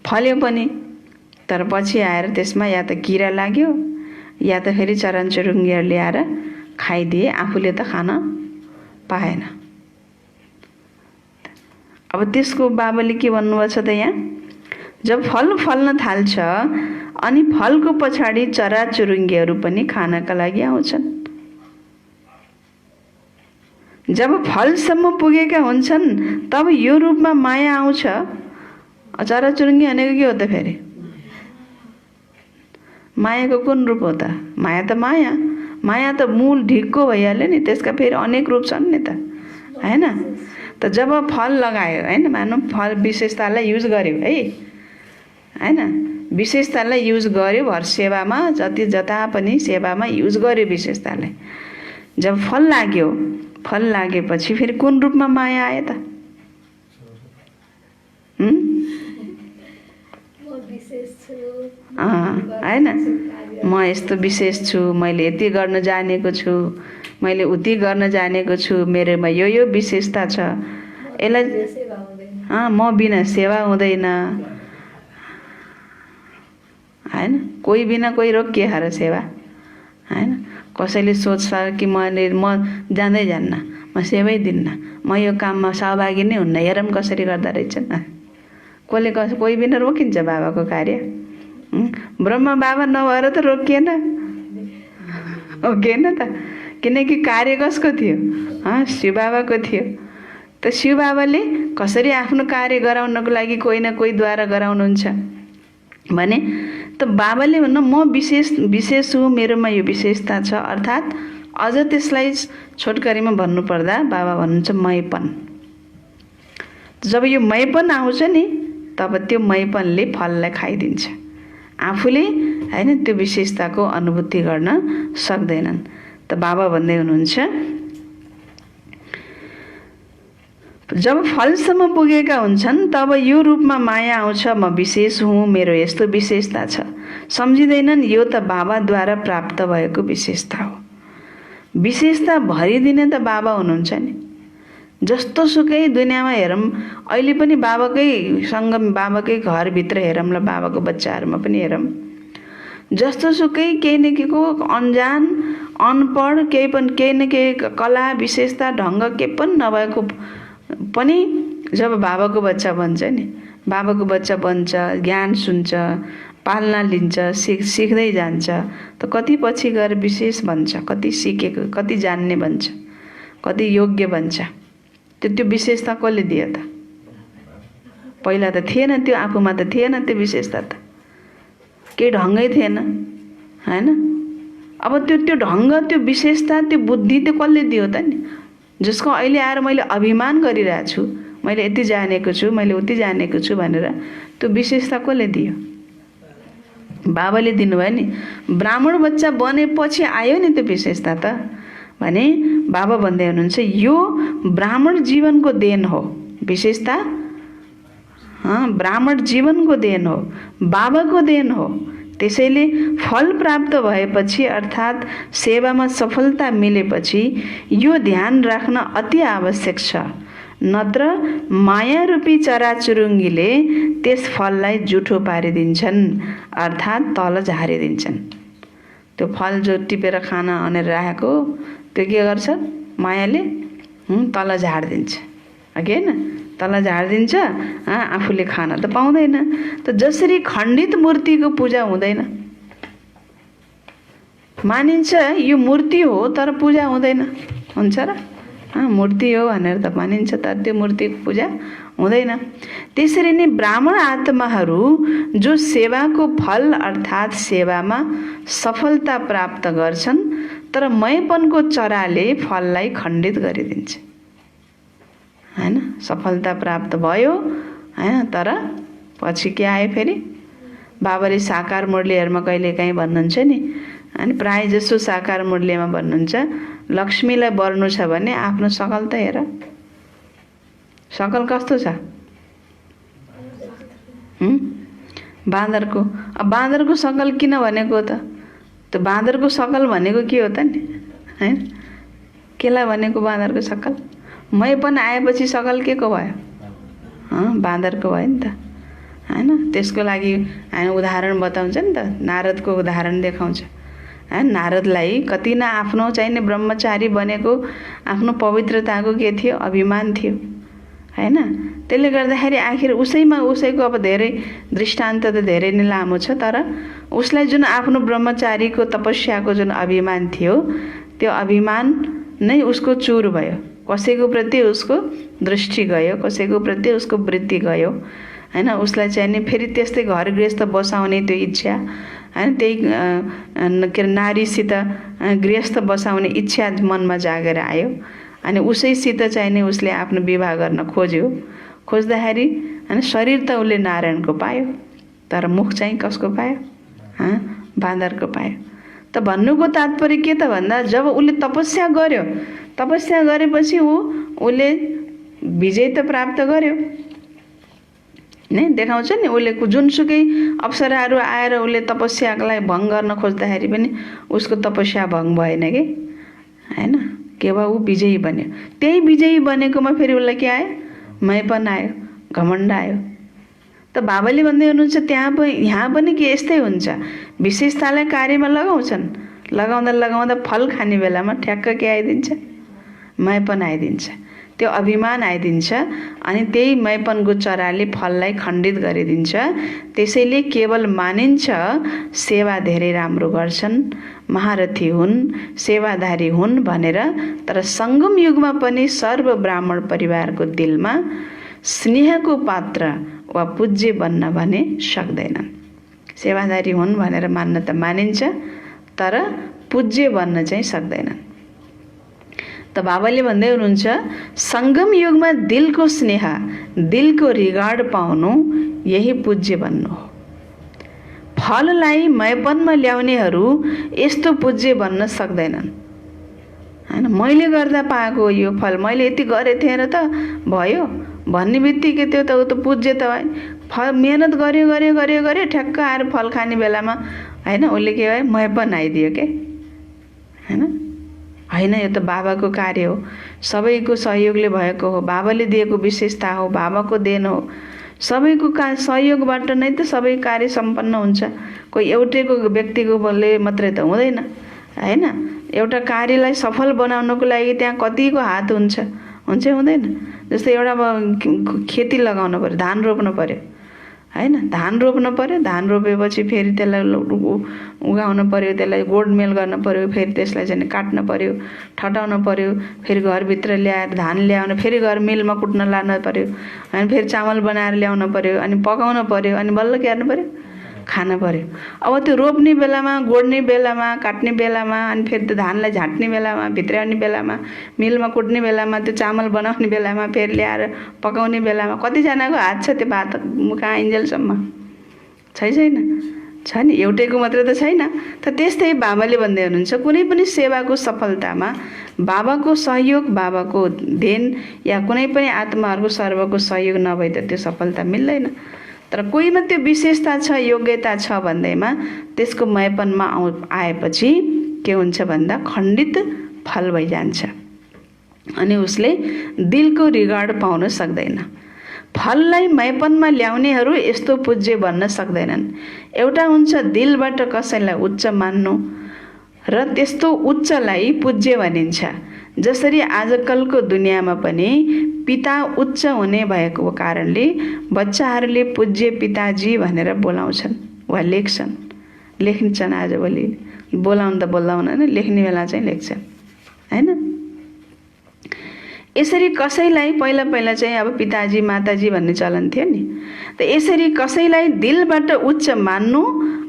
फल्यो पनि। तर पछि आएर त्यसमा या त किरा लाग्यो या त फेरि चराचुरुङ्गीहरूले आएर खाइदिए, आफूले त खान पाएन। अब त्यसको बाबाले के भन्नुभएको छ त यहाँ? जब फल फल्न थाल्छ अनि फलको पछाडि चराचुरुङ्गीहरू पनि खानका लागि आउँछन्। जब फलसम्म पुगेका हुन्छन् तब यो रूपमा माया आउँछ। चराचुरुङ्गी भनेको के हो त फेरि? मायाको कुन रूप हो त? माया त माया त मूल ढिक्को भइहाल्यो नि, त्यसका फेरि अनेक रूप छन् नि त हैन? त जब फल लगायो हैन, मानौँ फल विशेषतालाई युज गर्यो हैन, विशेषतालाई युज गर्यो, भर सेवामा जता पनि सेवामा युज गर्यो विशेषतालाई। जब फल लागेपछि फेरि कुन रूपमा माया आयो त? हैन, म यस्तो विशेष छु, मैले यति गर्न जानेको छु, मैले उति गर्न जानेको छु, मेरोमा यो विशेषता छ, यसलाई म बिना सेवा हुँदैन हैन? कोही बिना कोही रोकिए हर सेवा हैन? कसैले सोच्छ कि म जान्दै जान्न, म सेवै दिन्न, म यो काममा सहभागी नै हुन्न, हेरौँ कसरी गर्दा रहेछन्। कोही बिना रोकिन्छ बाबाको कार्य? ब्रह्म बाबा नभएर त रोकिएन त, किनकि कार्य कसको थियो? शिव बाबाको थियो। त शिव बाबाले कसरी आफ्नो कार्य गराउनको लागि कोही न कोहीद्वारा गराउनुहुन्छ भने त बाबाले भन्नु म विशेष हुँ, मेरोमा यो विशेषता छ। अर्थात् अझ त्यसलाई छोटकरीमा भन्नुपर्दा बाबा भन्नुहुन्छ मैपन। जब यो मैपन आउँछ नि तब त्यो मैपनले फललाई खाइदिन्छ, आफूले हैन त्यो विशेषताको अनुभूति गर्न सक्दैनन्। त बाबा भन्दै हुनुहुन्छ, जब फलसम्म पुगेका हुन्छन् तब यो रूपमा माया आउँछ, म विशेष हुँ, मेरो यस्तो विशेषता छ। सम्झिँदैनन् यो त बाबाद्वारा प्राप्त भएको विशेषता हो। विशेषता भरिदिने त बाबा हुनुहुन्छ नि। जस्तो सुकै दुनियाँमा हेरौँ, अहिले पनि बाबाकैसँग बाबाकै घरभित्र हेरौँ ल, बाबाको बच्चाहरूमा पनि हेरौँ, जस्तो सुकै केही न केहीको अन्जान अनपढ केही न केही कला विशेषता ढङ्ग केही पनि नभएको पनि जब बाबाको बच्चा बन्छ नि, बाबाको बच्चा बन्छ, ज्ञान सुन्छ, पालना लिन्छ, सिक्दै जान्छ, त कति पछि गएर विशेष बन्छ, कति सिकेको, कति जान्ने बन्छ, कति योग्य बन्छ। त्यो विशेषता कसले दियो त? पहिला त थिएन, त्यो आफूमा त थिएन त्यो विशेषता, त केही ढङ्गै थिएन हैन। अब त्यो ढङ्ग, त्यो विशेषता, त्यो बुद्धि त्यो कसले दियो त नि? जसको अहिले आएर मैले अभिमान गरिरहेको छु, मैले यति जानेको छु, मैले उति जानेको छु भनेर त्यो विशेषता कसले दियो? बाबाले दिनुभयो नि। ब्राह्मण बच्चा बनेपछि आयो नि त्यो विशेषता त। भने बाबा भन्दै हुनुहुन्छ यो ब्राह्मण जीवनको देन हो विशेषता, ब्राह्मण जीवनको देन हो, बाबाको देन हो। त्यसैले फल प्राप्त भएपछि अर्थात् सेवामा सफलता मिलेपछि यो ध्यान राख्न अति आवश्यक छ, नत्र माया रूपी चराचुरुङ्गीले त्यस फललाई जुठो पारिदिन्छन्, अर्थात् तल झारिदिन्छन्। त्यो फल जो टिपेर खान भनेर राखेको त्यो के गर्छ? मायाले तल झारिदिन्छ, अघि होइन, तल झारिदिन्छ। आफूले खान त पाउँदैन। त जसरी खण्डित मूर्तिको पूजा हुँदैन, मानिन्छ यो मूर्ति हो तर पूजा हुँदैन, हुन्छ र? मूर्ति हो भनेर त मानिन्छ, तर त्यो मूर्तिको पूजा हुँदैन। त्यसरी नै ब्राह्मण आत्माहरू जो सेवाको फल अर्थात् सेवामा सफलता प्राप्त गर्छन्, तर मैपनको चराले फललाई खण्डित गरिदिन्छ हैन। सफलता प्राप्त भयो हैन, तर पछि के आयो फेरि? बाबाले साकार मुरलीहरूमा कहिलेकाहीँ भन्नुहुन्छ नि, अनि प्राय जसो साकार मुरलीमा भन्नुहुन्छ, लक्ष्मीलाई बर्नु छ भने आफ्नो सकल त हेर, सकल कस्तो छ? बाँदरको। अब बाँदरको सकल किन भनेको त? त्यो बाँदरको सकल भनेको के हो त नि, हैन? केलाई भनेको बाँदरको सकल? मैपन आएपछि सकल के को भयो? बाँदरको भयो नि त, हैन? त्यसको लागि हामी उदाहरण बताउँछ नि त, नारदको उदाहरण देखाउँछ। नारदलाई कति न आफ्नो चाहिने ब्रह्मचारी बनेको आफ्नो पवित्रताको के थियो? अभिमान थियो हैन। त्यसले गर्दाखेरि आखिर उसैको अब धेरै दृष्टान्त त धेरै नै लामो छ, तर उसलाई जुन आफ्नो ब्रह्मचारीको तपस्याको जुन अभिमान थियो, त्यो अभिमान नै उसको चूर भयो। कसैको प्रति उसको दृष्टि गयो, कसैको प्रति उसको वृत्ति गयो हैन। उसलाई चाहिँ नि फेरि त्यस्तै घर गृहस्थ बसाउने त्यो इच्छा हैन, त्यही के अरे नारीसित गृहस्थ बसाउने इच्छा मनमा जागेर आयो। अनि उसैसित चाहिँ नि उसले आफ्नो विवाह गर्न खोज्यो। खोज्दाखेरि हैन शरीर त उसले नारायणको पायो, तर मुख चाहिँ कसको पायो? बाँदरको पायो। त भन्नुको तात्पर्य के त भन्दा, जब उसले तपस्या गर्यो, तपस्या गरेपछि उसले विजय त प्राप्त गर्यो नै देखाउँछ नि। उसले जुनसुकै अप्सराहरू आएर उसले तपस्यालाई भङ्ग गर्न खोज्दाखेरि पनि उसको तपस्या भङ्ग भएन कि हैन, केवल ऊ विजयी बन्यो। त्यही विजयी बनेकोमा फेरि उसलाई के आयो? मैपन आयो, घमण्ड आयो। त बाबाले भन्दै हुनुहुन्छ यहाँ पनि के यस्तै हुन्छ। विशेषतालाई कार्यमा लगाउँछन्, लगाउँदा फल खाने बेलामा ठ्याक्क के आइदिन्छ? मैपन आइदिन्छ, त्यो अभिमान आइदिन्छ। अनि त्यही मैपनको चराले फललाई खण्डित गरिदिन्छ। त्यसैले केवल मानिन्छ सेवा धेरै राम्रो गर्छन्, महारथी हुन्, सेवाधारी हुन् भनेर, तर सङ्गम युगमा पनि सर्व ब्राह्मण परिवारको दिलमा स्नेहको पात्र वा पूज्य बन्न भने सक्दैनन्। सेवाधारी हुन् भनेर मान्न त मानिन्छ, तर पूज्य बन्न चाहिँ सक्दैनन्। त बाबाले भन्दै हुनुहुन्छ, सङ्गम युगमा दिलको स्नेह, दिलको रिगार्ड पाउनु यही पूज्य बन्नु हो। फललाई मैपनमा ल्याउनेहरू यस्तो पूज्य बन्न सक्दैनन् हैन। मैले गर्दा पाएको यो फल, मैले यति गरेको थिएँ र त भयो भन्ने बित्तिकै त्यो त ऊ त पूज्य त भयो। फल मेहनत गर्यो ठ्याक्क आएर फल खाने बेलामा हैन उसले के भयो? मैपन आइदियो के हैन। होइन, यो त बाबाको कार्य हो, सबैको सहयोगले भएको हो, बाबाले दिएको विशेषता हो, बाबाको देन हो। सबैको सहयोगबाट नै त सबै कार्य सम्पन्न हुन्छ। कोही एउटैको व्यक्तिको बलले मात्रै त हुँदैन, होइन। एउटा कार्यलाई सफल बनाउनको लागि त्यहाँ कतिको हात हुन्छ, हुँदैन। जस्तै एउटा खेती लगाउनु पर्यो, धान रोप्नु पर्यो, होइन। धान रोप्नु पर्यो, धान रोपेपछि फेरि त्यसलाई उगाउनु पर्यो, त्यसलाई गोडमेल गर्नु पर्यो, फेरि त्यसलाई चाहिँ काट्नु पर्यो, ठटाउनु पर्यो, फेरि घरभित्र ल्याएर धान ल्याउनु, फेरि घर मिलमा कुट्न लानु पर्यो, अनि फेरि चामल बनाएर ल्याउनु पर्यो, अनि पकाउनु पर्यो, अनि बल्ल के गर्नु पर्यो, खानु पर्यो। अब त्यो रोप्ने बेलामा, गोड्ने बेलामा, काट्ने बेलामा, अनि फेरि त्यो धानलाई झाँट्ने बेलामा, भित्राउने बेलामा, मिलमा कुट्ने बेलामा, त्यो चामल बनाउने बेलामा, फेरि ल्याएर पकाउने बेलामा कतिजनाको हात छ त्यो भात मुखा आइन्जेलसम्म? छैन, छ नि, एउटैको मात्रै त छैन। त त्यस्तै बाबाले भन्दै हुनुहुन्छ, कुनै पनि सेवाको सफलतामा बाबाको सहयोग, बाबाको देन या कुनै पनि आत्माहरूको सर्वको सहयोग नभए त त्यो सफलता मिल्दैन। तर कोहीमा त्यो विशेषता छ, योग्यता छ भन्दैमा त्यसको मयपनमा आएपछि के हुन्छ भन्दा खण्डित फल भइजान्छ, अनि उसले दिलको रिगार्ड पाउन सक्दैन। फललाई मयपनमा ल्याउनेहरू यस्तो पूज्य बन्न सक्दैनन्। एउटा हुन्छ दिलबाट कसैलाई उच्च मान्नु, र त्यस्तो उच्चलाई पूज्य भनिन्छ। जसरी आजकलको दुनियाँमा पनि पिता उच्च हुने भएको कारणले बच्चाहरूले पूज्य पिताजी भनेर बोलाउँछन् वा लेख्छन्। आजभोलि बोलाउनु त बोल्दैन, लेख्ने बेला चाहिँ लेख्छन्, होइन। यसरी कसैलाई पहिला चाहिँ अब पिताजी माताजी भन्ने चलन थियो नि, त यसरी कसैलाई दिलबाट उच्च मान्नु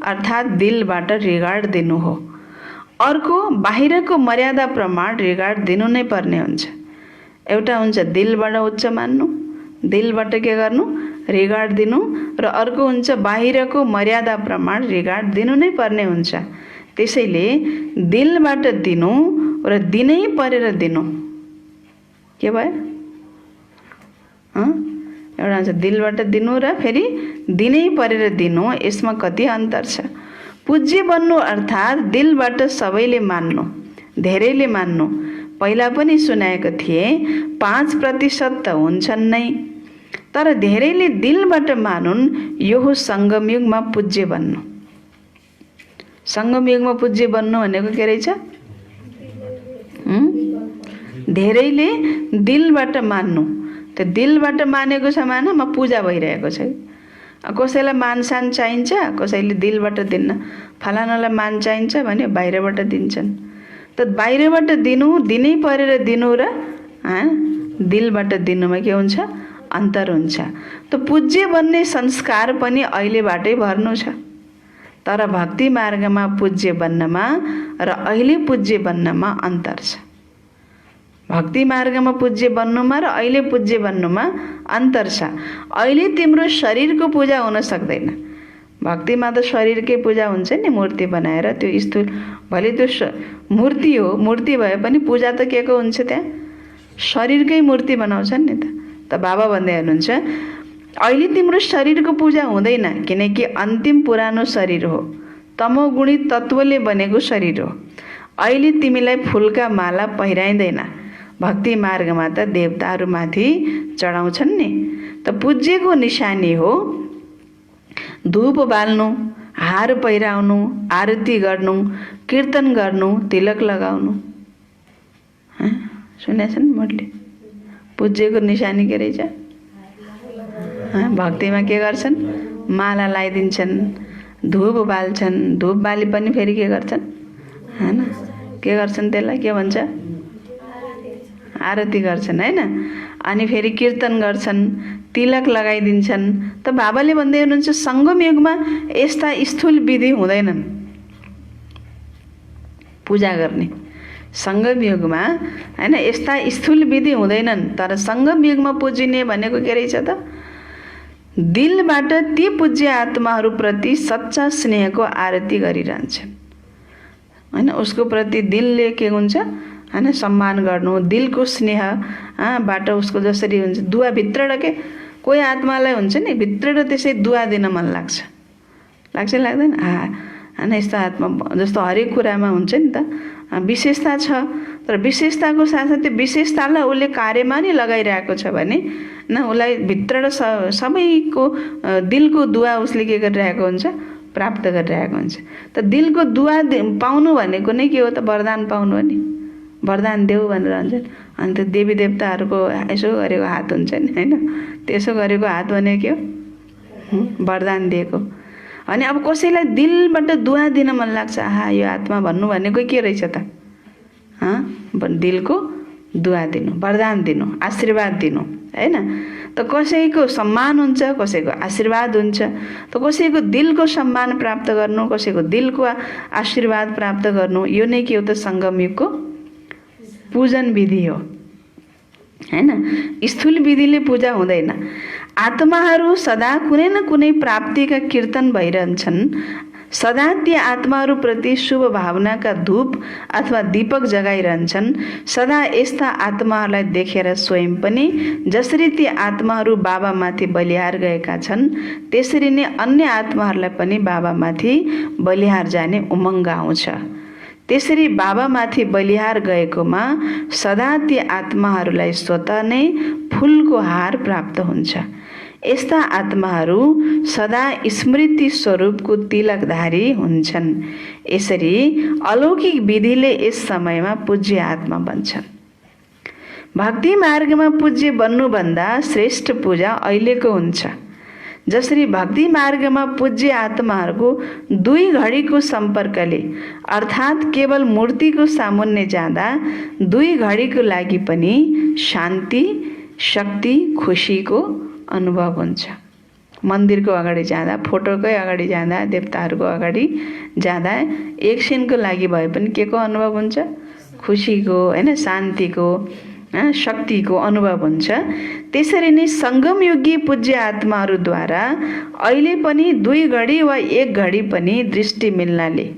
अर्थात् दिलबाट रिगार्ड दिनु हो। अर्को बाहिरको मर्यादा प्रमाण रिगार्ड दिनु नै पर्ने हुन्छ। एउटा हुन्छ दिलबाट उच्च मान्नु, दिलबाट के गर्नु, रिगार्ड दिनु, र अर्को हुन्छ बाहिरको मर्यादा प्रमाण रिगार्ड दिनु नै पर्ने हुन्छ। त्यसैले दिलबाट दिनु र दिनै परेर दिनु के भयो? एउटा हुन्छ दिलबाट दिनु र फेरि दिनै परेर दिनु, यसमा कति अन्तर छ। पूज्य बन्नु अर्थात् दिलबाट सबैले मान्नु, धेरैले मान्नु। पहिला पनि सुनाएको थिए 5% त हुन्छन् नै, तर धेरैले दिलबाट मानुन्, यो हो सङ्गमयुगमा पूज्य बन्नु। सङ्गमयुगमा पूज्य बन्नु भनेको के रहेछ? धेरैले दिलबाट मान्नु। त्यो दिलबाट मानेको छ मानमा पूजा भइरहेको छ। कसैलाई मानसान चाहिन्छ, कसैले दिलबाट दिन्न। फलानालाई मान चाहिन्छ भने बाहिरबाट दिन्छन्। त बाहिरबाट दिनै परेर दिनु र दिलबाट दिनुमा के हुन्छ? अन्तर हुन्छ। त पूज्य बन्ने संस्कार पनि अहिलेबाटै भर्नु छ। तर भक्ति मार्गमा पूज्य बन्नमा र अहिले पूज्य बन्नमा अन्तर छ। भक्ति मार्गमा पूज्य बन्नुमा र अहिले पूज्य बन्नुमा अन्तर छ। अहिले तिम्रो शरीरको पूजा हुन सक्दैन। भक्तिमा त शरीरकै पूजा हुन्छ नि, मूर्ति बनाएर। त्यो स्थूल भले त्यो मूर्ति हो, मूर्ति भए पनि पूजा त के को हुन्छ? त्यहाँ शरीरकै मूर्ति बनाउँछन् नि त बाबा भन्दै हुनुहुन्छ, अहिले तिम्रो शरीरको पूजा हुँदैन, किनकि अन्तिम पुरानो शरीर हो, तमोगुणी तत्त्वले बनेको शरीर हो। अहिले तिमीलाई फुलका माला पहिराइँदैन। भक्ति मार्गमा त देवताहरूमाथि चढाउँछन् नि। त पूज्यको निशानी हो धूप बाल्नु, हार पहिराउनु, आरती गर्नु, कीर्तन गर्नु, तिलक लगाउनु। सुनेछन् मोडले? पूज्यको निशानी के रहेछ? भक्तिमा के गर्छन्? माला लगाइदिन्छन्, धूप बाल्छन्। धूप बाली पनि फेरि के गर्छन्? होइन, के गर्छन्? त्यसलाई के भन्छ? आरती गर्छन्, होइन। अनि फेरि कीर्तन गर्छन्, तिलक लगाइदिन्छन्। त बाबाले भन्दै हुनुहुन्छ सङ्गम युगमा यस्ता स्थूल विधि हुँदैनन् पूजा गर्ने। सङ्गम युगमा होइन यस्ता स्थूल विधि हुँदैनन्। तर सङ्गम युगमा पूजिने भनेको के रहेछ त? दिलबाट ती पूज्य आत्माहरूप्रति सच्चा स्नेहको आरती गरिरहन्छन्, होइन। उसको प्रति दिलले के हुन्छ? होइन, सम्मान गर्नु, दिलको स्नेह बाट उसको जसरी हुन्छ दुआ भित्रबाट के कोही आत्मालाई हुन्छ नि भित्रबाट त्यसै दुआ दिन मन लाग्छ लाग्दैन? हैन। यस्तो आत्मा जस्तो हरेक कुरामा हुन्छ नि त, विशेषता छ, तर विशेषताको साथसाथै विशेषतालाई उसले कार्यमा नि लगाइरहेको छ भने न, उसलाई भित्र सबैको दिलको दुआ उसले के गरिरहेको हुन्छ, प्राप्त गरिरहेको हुन्छ। त दिलको दुआ पाउनु भनेको नै के हो त, वरदान पाउनु हो नि, वरदान देऊ भनेर भन्छन्। अनि त्यो देवी देवताहरूको यसो गरेको हात हुन्छ नि होइन, त्यसो गरेको हात भनेको के हो, वरदान दिएको। अनि अब कसैलाई दिलबाट दुआ दिन मन लाग्छ, आहा यो आत्मा भन्नु भनेको के रहेछ त, दिलको दुआ दिनु, वरदान दिनु, आशीर्वाद दिनु होइन। त कसैको सम्मान हुन्छ, कसैको आशीर्वाद हुन्छ। त कसैको दिलको सम्मान प्राप्त गर्नु, कसैको दिलको आशीर्वाद प्राप्त गर्नु, यो नै के हो त, सङ्गम युगको पूजन विधि हो हैन। स्थूल विधिले पूजा हुँदैन। आत्माहरू सदा कुनै न कुनै प्राप्तिका कीर्तन भइरहन्छन्। सदा ती आत्माहरूप्रति शुभ भावनाका धूप अथवा दीपक जगाइरहन्छन्। सदा यस्ता आत्माहरूलाई देखेर स्वयं पनि जसरी ती आत्माहरू बाबामाथि बलिहार गएका छन्, त्यसरी नै अन्य आत्माहरूलाई पनि बाबामाथि बलिहार जाने उमङ्ग आउँछ। त्यसरी बाबामाथि बलिहार गएकोमा सदा ती आत्माहरूलाई स्वतः नै फुलको हार प्राप्त हुन्छ। यस्ता आत्माहरू सदा स्मृति स्वरूपको तिलकधारी हुन्छन्। यसरी अलौकिक विधिले यस समयमा पूज्य आत्मा बन्छन्। भक्ति मार्गमा पूज्य बन्नुभन्दा श्रेष्ठ पूजा अहिलेको हुन्छ। जसरी भक्ति मार्गमा पूज्य आत्माहरूको 2 घडीको सम्पर्कले अर्थात् केवल मूर्तिको सामुन्ने जाँदा 2 घडीको लागि पनि शान्ति, शक्ति, खुसीको अनुभव हुन्छ। मन्दिरको अगाडि जाँदा, फोटोकै अगाडि जाँदा, देवताहरूको अगाडि जाँदा एकछिनको लागि भए पनि के को अनुभव हुन्छ, खुसीको होइन, शान्तिको, शक्तिको अनुभव हुन्छ। त्यसरी नै सङ्गमयुगी पूज्य आत्माहरूद्वारा अहिले पनि 2 घडी वा 1 घडी पनि दृष्टि मिल्नाले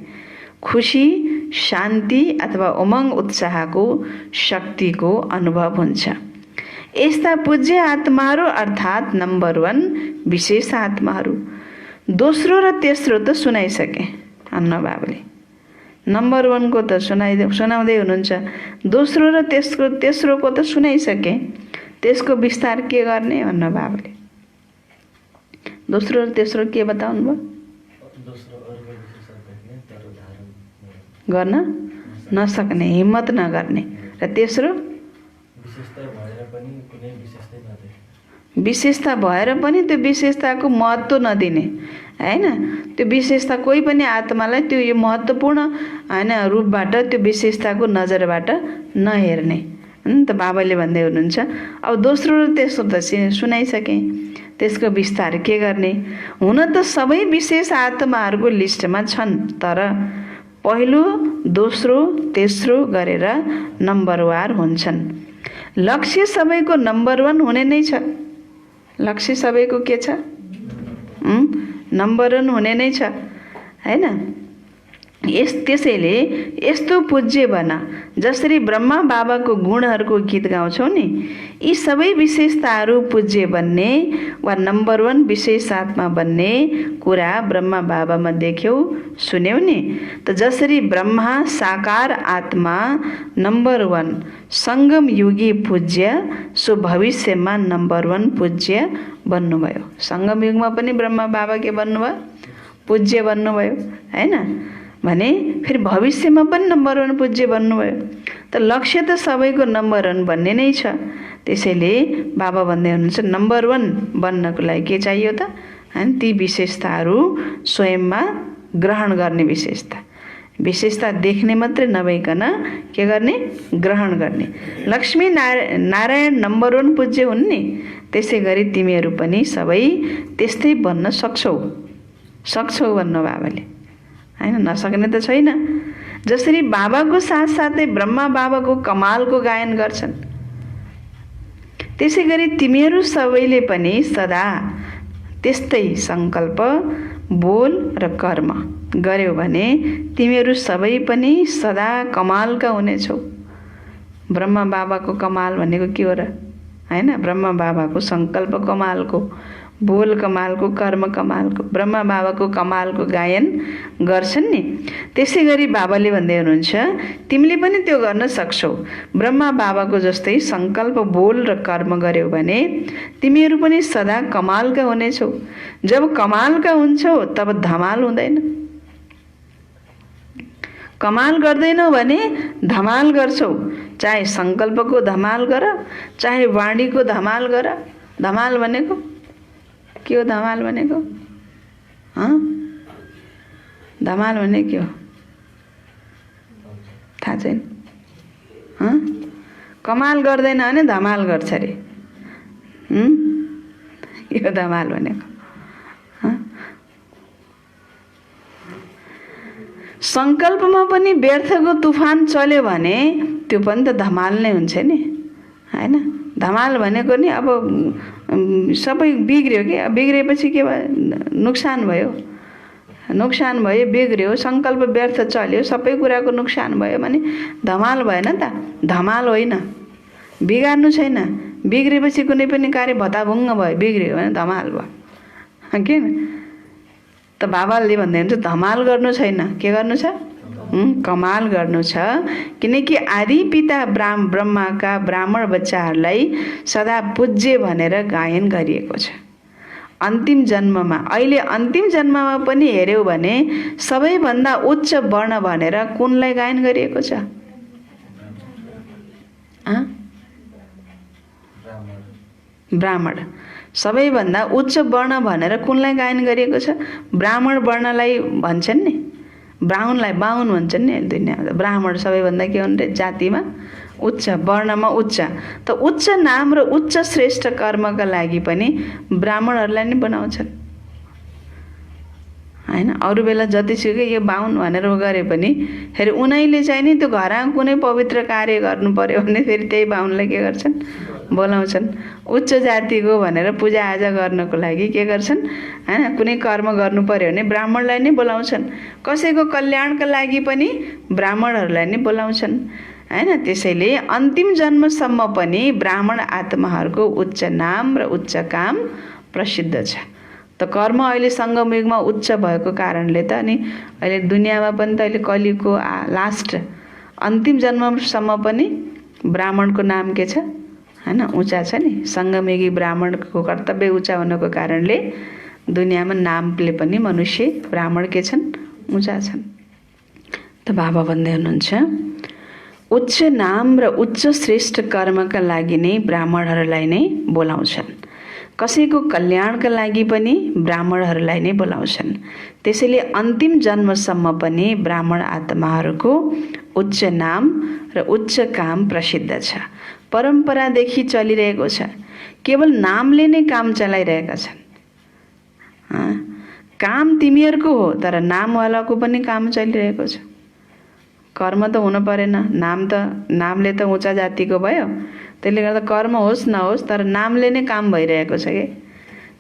खुसी, शान्ति अथवा उमङ्ग, उत्साहको, शक्तिको अनुभव हुन्छ। यस्ता पूज्य आत्माहरू अर्थात् नम्बर 1 विशेष आत्माहरू। दोस्रो र तेस्रो त सुनाइसके अन्न बाबुले, नम्बर 1 को त सुनाउँदै हुनुहुन्छ, दोस्रो र तेस्रोको त सुनाइसके, त्यसको विस्तार के गर्ने अन्न बाबुले। दोस्रो र तेस्रो के बताउनु भयो, गर्न नसक्ने, हिम्मत नगर्ने, र तेस्रो विशेषता भएर पनि त्यो विशेषताको महत्त्व नदिने हैन। त्यो विशेषता कोही पनि आत्मालाई त्यो यो महत्त्वपूर्ण हैन रूपबाट, त्यो विशेषताको नजरबाट नहेर्ने त बाबाले भन्दै हुनुहुन्छ। अब दोस्रो र तेस्रो त सुनाइसके, त्यसको विस्तार के गर्ने। हुन त सबै विशेष आत्माहरूको लिस्टमा छन्, तर पहिलो, दोस्रो, तेस्रो गरेर नम्बरवार हुन्छन्। लक्ष्य सबैको नम्बर 1 हुने नै छ। लक्ष्य सबैको के छ, नम्बर 1 हुने नै छ हैन। त्यसैले यस्तो पूज्य बन जसरी ब्रह्मा बाबाको गुणहरूको गीत गाउँछौ नि, यी सबै विशेषताहरू पूज्य बन्ने वा नम्बर 1 विशेष आत्मा बन्ने कुरा ब्रह्मा बाबामा देख्यौ, सुन्यौ नि। त जसरी ब्रह्मा साकार आत्मा नम्बर 1 सङ्गम युगी पूज्य, सो भविष्यमा नम्बर 1 पूज्य बन्नुभयो। सङ्गम युगमा पनि ब्रह्मा बाबा के बन्नुभयो, पूज्य बन्नुभयो हैन भने फेरि भविष्यमा पनि नम्बर 1 पूज्य बन्नुभयो। त लक्ष्य त सबैको नम्बर 1 बन्ने नै छ। त्यसैले बाबा भन्दै हुनुहुन्छ नम्बर 1 बन्नको लागि के चाहियो त, हैन ती विशेषताहरू स्वयंमा ग्रहण गर्ने विशेषता देख्ने मात्रै नभइकन के गर्ने, ग्रहण गर्ने। लक्ष्मी नारायण नम्बर 1 पूज्य हुन् नि, त्यसै गरी तिमीहरू पनि सबै त्यस्तै बन्न सक्छौ भन्नु बाबाले हैन। नसक्ने त छैन। जसरी बाबाको साथसाथै ब्रह्मा बाबाको कमालको गायन गर्छन्, त्यसै गरी तिमीहरू सबैले पनि सदा त्यस्तै सङ्कल्प, बोल र कर्म गर्यौ भने तिमीहरू सबै पनि सदा कमालका हुनेछौ। ब्रह्मा बाबाको कमाल भनेको के हो र हैन, ब्रह्मा बाबाको सङ्कल्प कमालको, बोल कमालको, कर्म कमालको, ब्रह्मा बाबाको कमालको गायन गर्छन् नि। त्यसै गरी बाबाले भन्दै हुनुहुन्छ तिमीले पनि त्यो गर्न सक्छौ। ब्रह्मा बाबाको जस्तै सङ्कल्प, बोल र कर्म गर्यौ भने तिमीहरू पनि सदा कमालका हुनेछौ। जब कमालका हुन्छौ तब धमाल हुँदैन। कमाल गर्दैनौ भने धमाल गर्छौ। चाहे सङ्कल्पको धमाल गर, चाहे वाणीको धमाल गर। धमाल भनेको के हो? धमाल भनेको धमाल भने के हो थाहा छैन? कमाल गर्दैन भने धमाल गर्छ अरे। यो धमाल भनेको सङ्कल्पमा पनि व्यर्थको तुफान चल्यो भने त्यो पनि त धमाल नै हुन्छ नि, हैन? धमाल भनेको नि अब सबै बिग्रियो कि, बिग्रेपछि के भयो? नुक्सान भयो, बिग्रियो, सङ्कल्प व्यर्थ चल्यो, सबै कुराको नोक्सान भयो भने धमाल भएन त? धमाल होइन, बिगार्नु छैन। बिग्रेपछि कुनै पनि कार्य भताभुङ्ग भयो, बिग्रियो भने धमाल भयो। किन त बाबाले भन्दै हुन्छ धमाल गर्नु छैन, के गर्नु छ? कमाल गर्नु छ। किनकि आदि पिता ब्रह्माका ब्राह्मण बच्चाहरूलाई सदा पूज्य भनेर गायन गरिएको छ। अन्तिम जन्ममा, अहिले अन्तिम जन्ममा पनि हेर्यौ भने सबैभन्दा उच्च वर्ण भनेर कुनलाई गायन गरिएको छ? ब्राह्मण। सबैभन्दा उच्च वर्ण भनेर कुनलाई गायन गरिएको छ? ब्राह्मण वर्णलाई भन्छन् नि, बाहुनलाई बाहुन भन्छन् नि दुनियाँमा। ब्राह्मण सबैभन्दा के हुन् रे? जातिमा उच्च, वर्णमा उच्च। त उच्च नाम र उच्च श्रेष्ठ कर्मका लागि पनि ब्राह्मणहरूलाई नै बनाउँछन्, हैन? अरू बेला जतिसुकै यो बाहुन भनेर गरे पनि फेरि उनीहरूले चाहिँ नि त्यो घरमा कुनै पवित्र कार्य गर्नु पर्यो भने फेरि त्यही बाहुनलाई के गर्छन्? बोलाउँछन्। उच्च जातिको भनेर पूजाआजा गर्नको लागि के गर्छन्? हैन? कुनै कर्म गर्नु पर्यो भने ब्राह्मणलाई नै बोलाउँछन्। कसैको कल्याणका लागि पनि ब्राह्मणहरूलाई नै बोलाउँछन्, हैन? त्यसैले अन्तिम जन्मसम्म पनि ब्राह्मण आत्माहरूको उच्च नाम र उच्च काम प्रसिद्ध छ। त कर्म अहिले सङ्गमयुगमा उच्च भएको कारणले त अनि अहिले दुनियाँमा पनि त अहिले कलियुगको लास्ट अन्तिम जन्मसम्म पनि ब्राह्मणको नाम के छ? हैन? ऊँचा छ नि। सङ्गमयुगी ब्राह्मणको कर्तव्य ऊँचा हुनको कारणले दुनियाँमा नामले पनि मनुष्य ब्राह्मण के छन्? ऊँचा छन्। त बाबा भन्दै हुनुहुन्छ उच्च नाम र उच्च श्रेष्ठ कर्मका लागि नै ब्राह्मणहरूलाई नै बोलाउँछन्। कसैको कल्याणका लागि पनि ब्राह्मणहरूलाई नै बोलाउँछन्। त्यसैले अन्तिम जन्मसम्म पनि ब्राह्मण आत्माहरूको उच्च नाम र उच्च काम प्रसिद्ध छ। परम्परादेखि चलिरहेको छ। केवल नामले नै काम चलाइरहेका छन्। काम तिमीहरूको हो, तर नामवालाको पनि काम चलिरहेको छ। कर्म त हुनु परेन, नामले त ऊँचा जातिको भयो। त्यसले गर्दा कर्म होस् नहोस् तर नामले नै काम भइरहेको छ कि।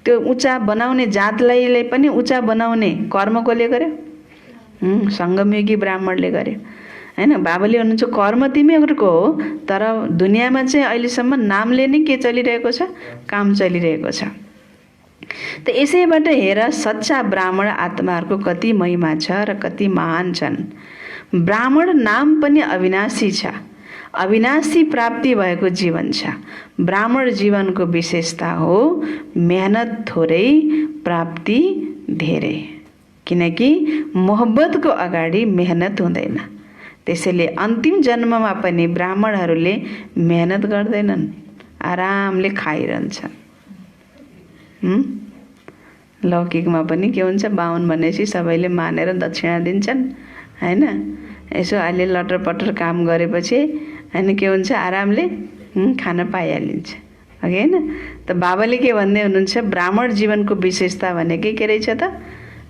त्यो ऊँचा बनाउने जातलाई पनि ऊँचा बनाउने कर्म कसले गर्यो? सङ्गमयुगी ब्राह्मणले गर्यो, हैन? बाबाले भन्नुहुन्छ कर्म तिमीहरूको हो, तर दुनियाँमा चाहिँ अहिलेसम्म नामले नै के चलिरहेको छ? काम चलिरहेको छ। त यसैबाट हेर सच्चा ब्राह्मण आत्माहरूको कति महिमा छ र कति महान छन्। ब्राह्मण नाम पनि अविनाशी छ, अविनाशी प्राप्ति भएको जीवन छ। ब्राह्मण जीवनको विशेषता हो मेहनत थोरै, प्राप्ति धेरै। किनकि मोहब्बतको अगाडि मेहनत हुँदैन। त्यसैले अन्तिम जन्ममा पनि ब्राह्मणहरूले मेहनत गर्दैनन्, आरामले खाइरहन्छन्। लौकिकमा पनि के हुन्छ? बाहुन भनेपछि सबैले मानेर दक्षिणा दिन्छन्, हैन? यसो अलि लटर पटर काम गरेपछि हैन के हुन्छ? आरामले खान पाइहालिन्छ, अघि हैन? त बाबाले के भन्दै हुनुहुन्छ? ब्राह्मण जीवनको विशेषता भनेकै के रहेछ त?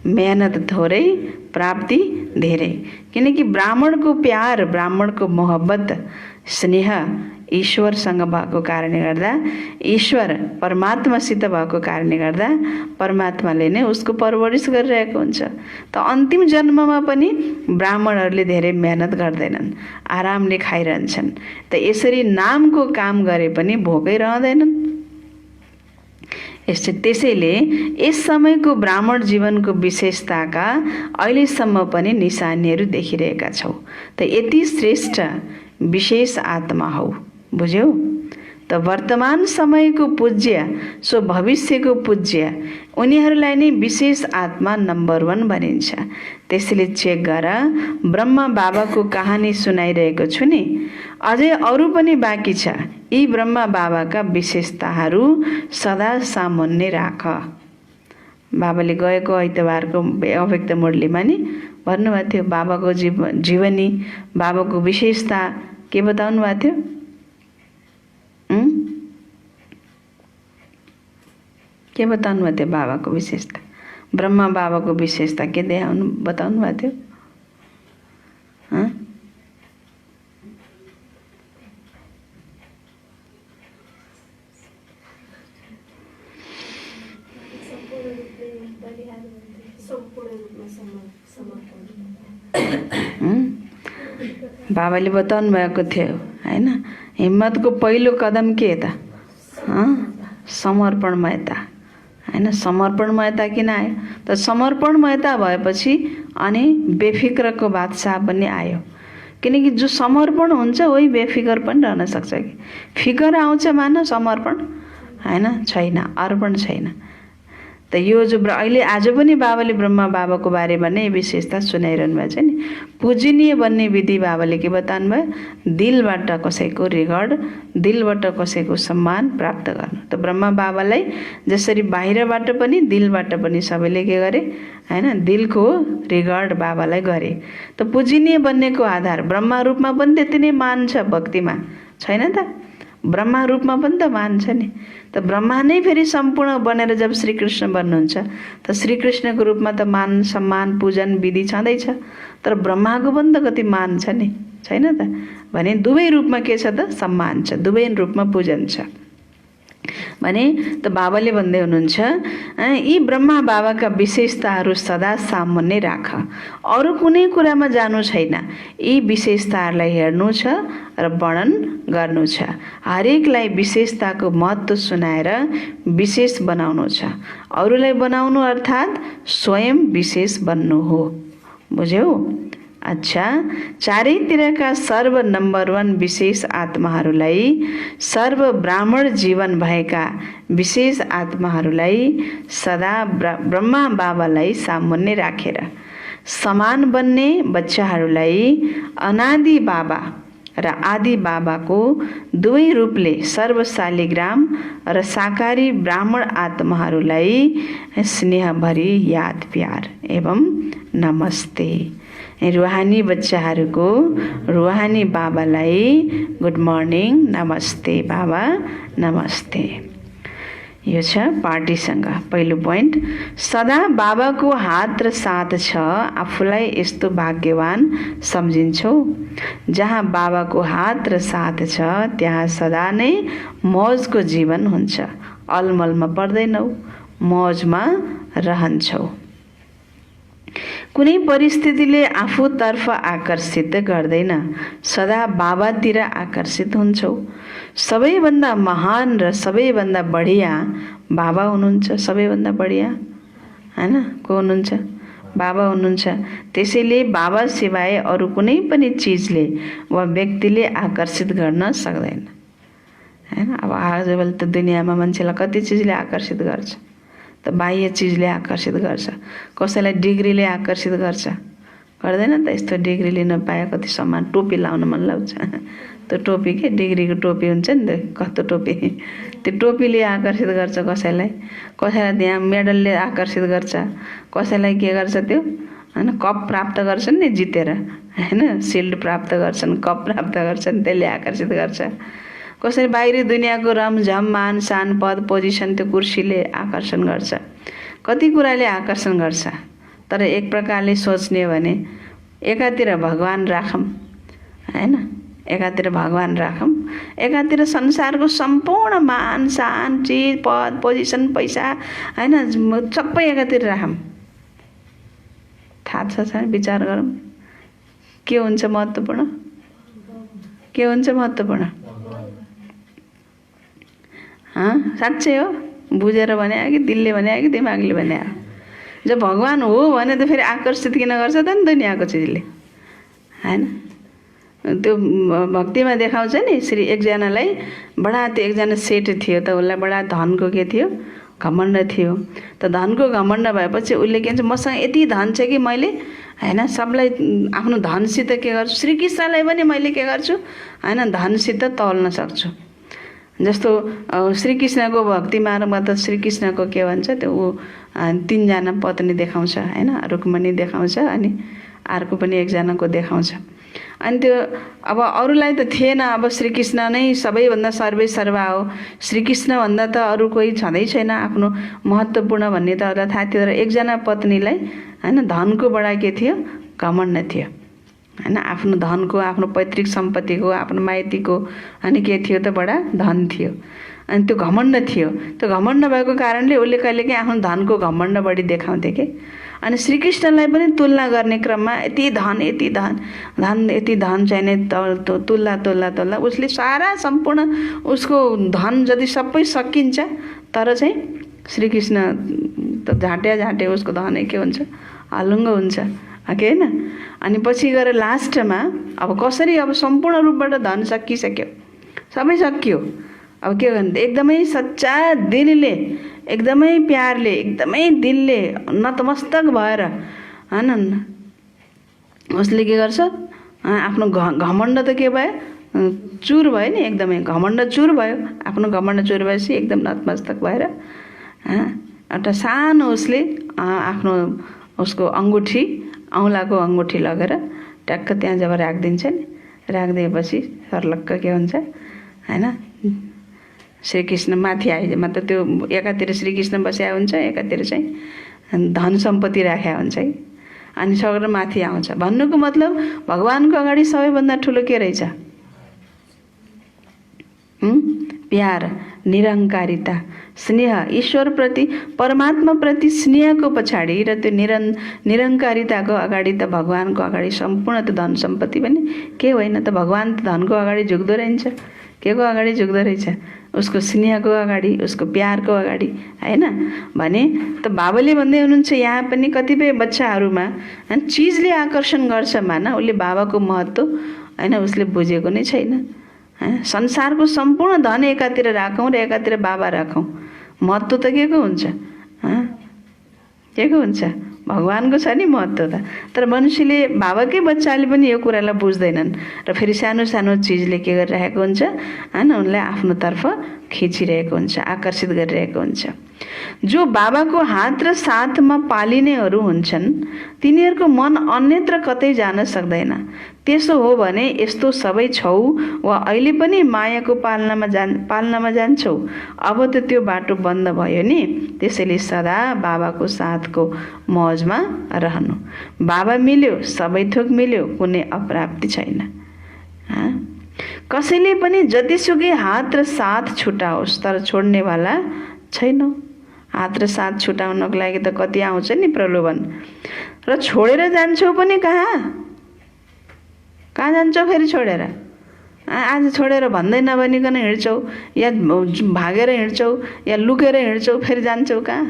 मेहनत थोरै, प्राप्ति धेरै। किनकि ब्राह्मणको प्यार, ब्राह्मणको मोहब्बत, स्नेह ईश्वरसँग भएको कारणले गर्दा, ईश्वर परमात्मासित भएको कारणले गर्दा परमात्माले नै उसको परवरिश गरिरहेको हुन्छ। त अन्तिम जन्ममा पनि ब्राह्मणहरूले धेरै मेहनत गर्दैनन्, आरामले खाइरहन्छन्। त यसरी नामको काम गरे पनि भोकै रहँदैनन्। त्यसैले यस समयको ब्राह्मण जीवनको विशेषताका अहिलेसम्म पनि निशानीहरू देखिरहेका छौँ। त यति श्रेष्ठ विशेष आत्मा हौ, बुझ्यौ? त वर्तमान समयको पूज्य सो भविष्यको पूज्य, उनीहरूलाई नै विशेष आत्मा नम्बर 1 भनिन्छ। त्यसैले चेक गर, ब्रह्मा बाबाको कहानी सुनाइरहेको छु नि, अझै अरू पनि बाँकी छ। यी ब्रह्मा बाबाका विशेषताहरू सदा सामान्य राख। बाबाले गएको आइतबारको अव्यक्त मुरलीमा नि भन्नुभएको थियो, बाबाको जीवनी, बाबाको विशेषता के बताउनु भएको थियो? के बताउनु भएको थियो बाबाको विशेषता? ब्रह्मा बाबाको विशेषता के बताउनु भएको थियो? बाबाले बताउनु भएको थियो हैन? हिम्मतको पहिलो कदम के त? समर्पणमयता हैन? समर्पणमयता किन आयो त? समर्पणमयता भएपछि अनि बेफिक्रको बादशाह पनि आयो। किनकि जो समर्पण हुन्छ वही बेफिकर पनि रहन सक्छ। कि फिकर आउँछ मानव समर्पण हैन? छैन, अर्पण छैन। त यो जो अहिले आज पनि बाबाले ब्रह्मा बाबाको बारेमा नै विशेषता सुनाइरहनु भएको छ नि। पूजनीय बन्ने विधि बाबाले के बताउनु भयो? दिलबाट कसैको रिगर्ड, दिलबाट कसैको सम्मान प्राप्त गर्नु। त ब्रह्मा बाबालाई जसरी बाहिरबाट पनि दिलबाट पनि सबैले के गरे हैन? दिलको रिगर्ड बाबालाई गरे। त पूजनीय बन्नेको आधार ब्रह्मा रूपमा पनि त्यति नै मान छ भक्तिमा, छैन त? ब्रह्मा रूपमा पनि त मान छ नि। त ब्रह्मा नै फेरि सम्पूर्ण बनेर जब श्रीकृष्ण बन्नुहुन्छ त श्रीकृष्णको रूपमा त मान सम्मान पूजन विधि छँदैछ। तर ब्रह्माको पनि त कति मान छ नि, छैन त? भने दुवै रूपमा के छ त? सम्मान छ, दुवै रूपमा पूजन छ भने। त बाबाले भन्दै हुनुहुन्छ, यी ब्रह्मा बाबाका विशेषताहरू सदा सामान्य राख, अरू कुनै कुरामा जानु छैन। यी विशेषताहरूलाई हेर्नु छ र वर्णन गर्नु छ। हरेकलाई विशेषताको महत्त्व सुनाएर विशेष बनाउनु छ। अरूलाई बनाउनु अर्थात् स्वयं विशेष बन्नु हो, बुझ्यौ? अच्छा, चारैतिरका सर्व नम्बर 1 विशेष आत्माहरूलाई, सर्व ब्राह्मण जीवन भएका विशेष आत्माहरूलाई सदा ब्रह्मा बाबालाई सामान्य राखेर, समान बन्ने बच्चाहरूलाई अनादि बाबा र आदि बाबाको दुवै रूपले सर्वशालिग्राम र साकारी ब्राह्मण आत्माहरूलाई स्नेहभरी याद प्यार एवं नमस्ते। रुहानी बच्चाहरूको रुहानी बाबालाई गुड मर्निङ, नमस्ते बाबा, नमस्ते। यो छ पार्टीसँग पहिलो पोइन्ट। सदा बाबाको हात र साथ छ, आफूलाई यस्तो भाग्यवान सम्झिन्छौ। जहाँ बाबाको हात र साथ छ त्यहाँ सदा नै मौजको जीवन हुन्छ। अलमलमा पर्दैनौ, मौजमा रहन्छौ। कुनै परिस्थितिले आफूतर्फ आकर्षित गर्दैन, सदा बाबातिर आकर्षित हुन्छौ। सबैभन्दा महान र सबैभन्दा बढिया बाबा हुनुहुन्छ। सबैभन्दा बढिया हैन? को हुनुहुन्छ? बाबा हुनुहुन्छ। त्यसैले बाबा सिवाय अरू कुनै पनि चिजले वा व्यक्तिले आकर्षित गर्न सक्दैन हैन? अब आजभोलि त दुनियाँमा मान्छेलाई कति चिजले आकर्षित गर्छ त? बाह्य चिजले आकर्षित गर्छ। कसैलाई डिग्रीले आकर्षित गर्छ, गर्दैन त? यस्तो डिग्री लिन पाए कति सम्मान, टोपी लाउन मन लाग्छ। त्यो टोपी के डिग्रीको टोपी हुन्छ नि त, कस्तो टोपी, त्यो टोपीले आकर्षित गर्छ कसैलाई। कसैलाई त्यहाँ मेडलले आकर्षित गर्छ, कसैलाई के गर्छ त्यो हैन? कप प्राप्त गर्छन् नि जितेर हैन? सिल्ड प्राप्त गर्छन्, कप प्राप्त गर्छन्, त्यसले आकर्षित गर्छ। कसैले बाहिरी दुनियाँको रमझम मान शान पद पोजिसन त्यो कुर्सीले आकर्षण गर्छ। कति कुराले आकर्षण गर्छ। तर एक प्रकारले सोच्ने हो भने एकातिर भगवान राखौँ हैन? एकातिर भगवान राखौँ, एकातिर संसारको सम्पूर्ण मान शान चिज पद पोजिसन पैसा हैन सबै एकातिर राखौँ। थाहा छ? विचार गरौँ के हुन्छ महत्त्वपूर्ण? के हुन्छ महत्त्वपूर्ण? साँच्चै हो? बुझेर भने कि दिलले भने कि दिमागले भने। जब भगवान हो भने त फेरि आकर्षित किन गर्छ त नि दुनियाँको चिजले, हैन? त्यो भक्तिमा देखाउँछ नि, श्री एकजनालाई बडा, त्यो एकजना सेठ थियो त, उसलाई बडा धनको के थियो, घमण्ड थियो। त धनको घमण्ड भएपछि उसले के भन्छ, मसँग यति धन छ कि मैले, हैन, सबलाई आफ्नो धनसित के गर्छु, श्रीकृष्णलाई पनि मैले के गर्छु, हैन, धनसित तौल्न सक्छु। जस्तो श्रीकृष्णको भक्ति मार्गमा त श्रीकृष्णको के भन्छ त्यो, ऊ 3 जना पत्नी देखाउँछ, हैन, रुक्मणी देखाउँछ, अनि अर्को पनि एकजनाको देखाउँछ। अनि त्यो अब अरूलाई त थिएन, अब श्रीकृष्ण नै सबैभन्दा सर्वे सर्वा हो, श्रीकृष्णभन्दा त अरू कोही छँदै छैन आफ्नो महत्त्वपूर्ण भन्ने त अरूलाई थाहा थियो। तर एकजना पत्नीलाई, हैन, धनको बडा के थियो, घमण्ड थियो, हैन, आफ्नो धनको, आफ्नो पैतृक सम्पत्तिको, आफ्नो माइतीको, अनि के थियो त बडा धन थियो। अनि त्यो घमण्ड थियो। त्यो घमण्ड भएको कारणले उसले कहिलेकाहीँ आफ्नो धनको घमण्ड बढी देखाउँथे के। अनि श्रीकृष्णलाई पनि तुलना गर्ने क्रममा यति धन, यति धन यति धन चाहिने तुल्दा उसले सारा सम्पूर्ण उसको धन जति सबै सकिन्छ, तर चाहिँ श्रीकृष्ण त झाटे उसको धनै के हुन्छ, अलुङ्ग हुन्छ, के होइन? अनि पछि गएर लास्टमा अब कसरी, अब सम्पूर्ण रूपबाट धन सकिसक्यो, सबै सकियो, अब के गर्नु? एकदमै सच्चा दिलले, एकदमै प्यारले, एकदमै दिलले नतमस्तक भएर, हैन, उसले के गर्छ, आफ्नो घमण्ड त के भयो, चुर भयो नि, एकदमै घमण्ड चुर भयो। आफ्नो घमण्ड चुर भएपछि एकदम नतमस्तक भएर एउटा सानो उसले आफ्नो उसको अङ्गुठी, औँलाको अङ्गुठी लगेर ट्याक्क त्यहाँ जब राखिदिन्छ नि, राखिदिएपछि सर्लक्क के हुन्छ, हैन, श्रीकृष्ण माथि आइज, मतलब त्यो एकातिर श्रीकृष्ण बसेका हुन्छ, एकातिर चाहिँ धन सम्पत्ति राखेका हुन्छ है, अनि सगेर माथि आउँछ। भन्नुको मतलब भगवानको अगाडि सबैभन्दा ठुलो के रहेछ? प्यार, निरङ्कारिता, स्नेह, ईश्वरप्रति, परमात्माप्रति स्नेहको पछाडि र त्यो निरङ्कारिताको अगाडि त भगवानको अगाडि सम्पूर्ण त्यो धन सम्पत्ति पनि के होइन त। भगवान त धनको अगाडि झुक्दो रहन्छ, के को अगाडि झुक्दो रहेछ? उसको स्नेहको अगाडि, उसको प्यारको अगाडि, हैन? भने त बाबाले भन्दै हुनुहुन्छ यहाँ पनि कतिपय बच्चाहरूमा चिजले आकर्षण गर्छ, माना उसले बाबाको महत्त्व, हैन, उसले बुझेको नै छैन। संसारको सम्पूर्ण धन एकातिर राखौँ र एकातिर बाबा राखौँ, महत्त्व त के को हुन्छ? के को हुन्छ? भगवानको छ नि महत्त्व त। तर मनुष्यले, बाबाकै बच्चाले पनि यो कुरालाई बुझ्दैनन् र फेरि सानो सानो चिजले के गरिरहेको हुन्छ, हैन, उनलाई आफ्नोतर्फ खिचिरहेको हुन्छ, आकर्षित गरिरहेको हुन्छ। जो बाबाको हात र साथमा पालिनेहरू हुन्छन् तिनीहरूको मन अन्यत्र कतै जान सक्दैन। त्यसो हो भने यस्तो सबै छौ वा अहिले पनि मायाको पालनामा जान्छौ, अब त त्यो बाटो बन्द भयो नि। त्यसैले सदा बाबाको साथको मौजमा रहनु। बाबा मिल्यो, सबै थोक मिल्यो, कुनै अप्राप्ति छैन। कसैले पनि जतिसुकै हात र साथ छुटाओस् तर छोड्नेवाला छैन। हात र साथ छुटाउनको लागि त कति आउँछ नि प्रलोभन, र छोडेर जान्छौ पनि कहाँ जान्छौ? फेरि छोडेर, आज छोडेर भन्दै नभनिकन हिँड्छौ, या भागेर हिँड्छौ, या लुकेर हिँड्छौ, फेरि जान्छौ कहाँ?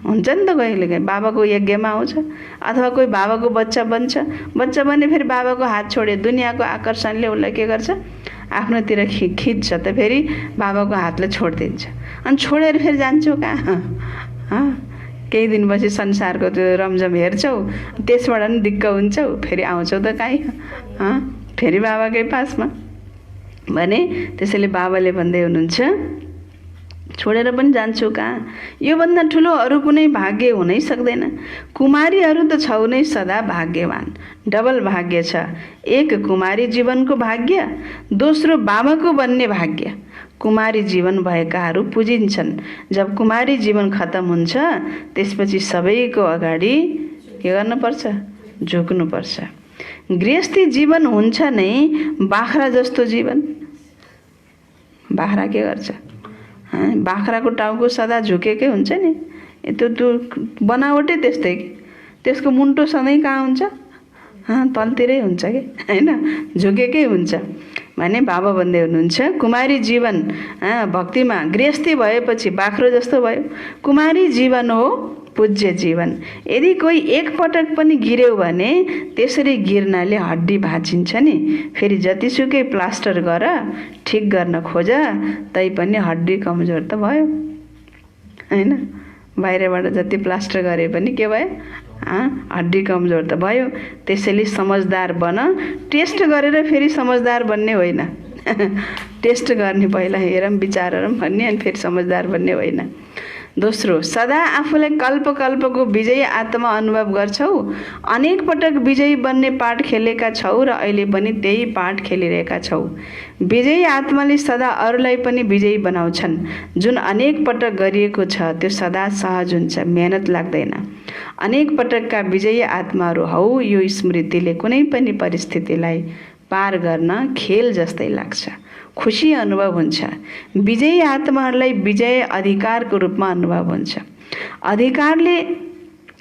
हुन्छ नि त, कहिलेकाहीँ बाबाको यज्ञमा आउँछ, अथवा कोही बाबाको बच्चा बन्छ, बच्चा बने फेरि बाबाको हात छोड्यो, दुनियाँको आकर्षणले उसलाई के गर्छ, आफ्नोतिर खिच्छ, त फेरि बाबाको हातले छोडिदिन्छ। अनि छोडेर फेरि जान्छौ कहाँ? केही दिनपछि संसारको त्यो रमझम हेर्छौ, त्यसबाट पनि दिक्क हुन्छौ, फेरि आउँछौ त कहीँ, फेरि बाबाकै पासमा। भने त्यसैले बाबाले भन्दै हुनुहुन्छ छोडेर पनि जान्छौ कहाँ? योभन्दा ठुलो अरू कुनै भाग्य हुनै सक्दैन। कुमारीहरू त छौ नै सदा भाग्यवान। डबल भाग्य छ, एक कुमारी जीवनको भाग्य, दोस्रो बाबाको बन्ने भाग्य। कुमारी जीवन भएकाहरू पुजिन्छन्। जब कुमारी जीवन खत्तम हुन्छ त्यसपछि सबैको अगाडि के गर्नुपर्छ? झुक्नुपर्छ। गृहस्थी जीवन हुन्छ नै बाख्रा जस्तो जीवन। बाख्रा के गर्छ? बाख्राको टाउको सदा झुकेकै हुन्छ नि, त्यो बनावटै त्यस्तै, त्यसको मुन्टो सधैँ कहाँ हुन्छ? तलतिरै हुन्छ कि, हैन, झुकेकै हुन्छ। भने बाबा भन्दै हुनुहुन्छ कुमारी जीवन भक्तिमा गृहस्थी भएपछि बाख्रो जस्तो भयो। कुमारी जीवन हो पूज्य जीवन। यदि कोही एकपटक पनि गिर्यो भने त्यसरी गिर्नाले हड्डी भाँचिन्छ नि। फेरि जतिसुकै प्लास्टर गर ठिक गर्न खोज तैपनि हड्डी कमजोर त भयो हैन। बाहिरबाट जति प्लास्टर गरे पनि के भयो? हड्डी कमजोर त भयो। त्यसैले समझदार बन। टेस्ट गरेर फेरि समझदार बन्ने होइन। टेस्ट गर्ने पहिला हेरौँ विचारौँ भन्ने अनि फेरि समझदार बन्ने होइन। दोस्रो, सदा आफूलाई कल्प कल्पको विजयी आत्मा अनुभव गर्छौ। अनेक पटक विजयी बन्ने पाठ खेलेका छौ र अहिले पनि त्यही पाठ खेलिरहेका छौ। विजयी आत्माले सदा अरूलाई पनि विजयी बनाउँछन्। जुन अनेक पटक गरिएको छ त्यो सदा सहज हुन्छ, मेहनत लाग्दैन। अनेक पटकका विजयी आत्माहरू हौ। यो स्मृतिले कुनै पनि परिस्थितिलाई पार गर्न खेल जस्तै लाग्छ, खुसी अनुभव हुन्छ। विजयी आत्माहरूलाई विजय अधिकारको रूपमा अनुभव हुन्छ।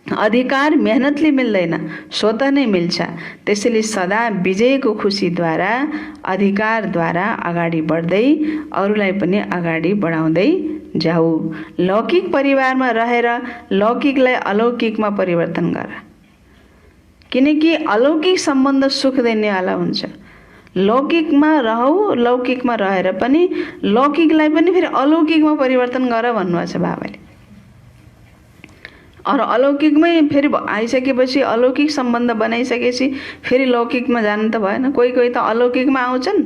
अधिकार मेहनतले मिल्दैन, स्वत नै मिल्छ। त्यसैले सदा विजयको खुसीद्वारा, अधिकारद्वारा अगाडि बढ्दै अरूलाई पनि अगाडि बढाउँदै जाऊ। लौकिक परिवारमा रहेर लौकिकलाई अलौकिकमा परिवर्तन गर, किनकि अलौकिक सम्बन्ध सुख दिनेवाला हुन्छ। लौकिकमा रहौ, लौकिकमा रहेर पनि लौकिकलाई पनि फेरि अलौकिकमा परिवर्तन गर भन्नुभएको छ बाबाले। अरू अलौकिकमै फेरि आइसकेपछि अलौकिक सम्बन्ध बनाइसकेपछि फेरि लौकिकमा जानु त भएन। कोही कोही त अलौकिकमा आउँछन्,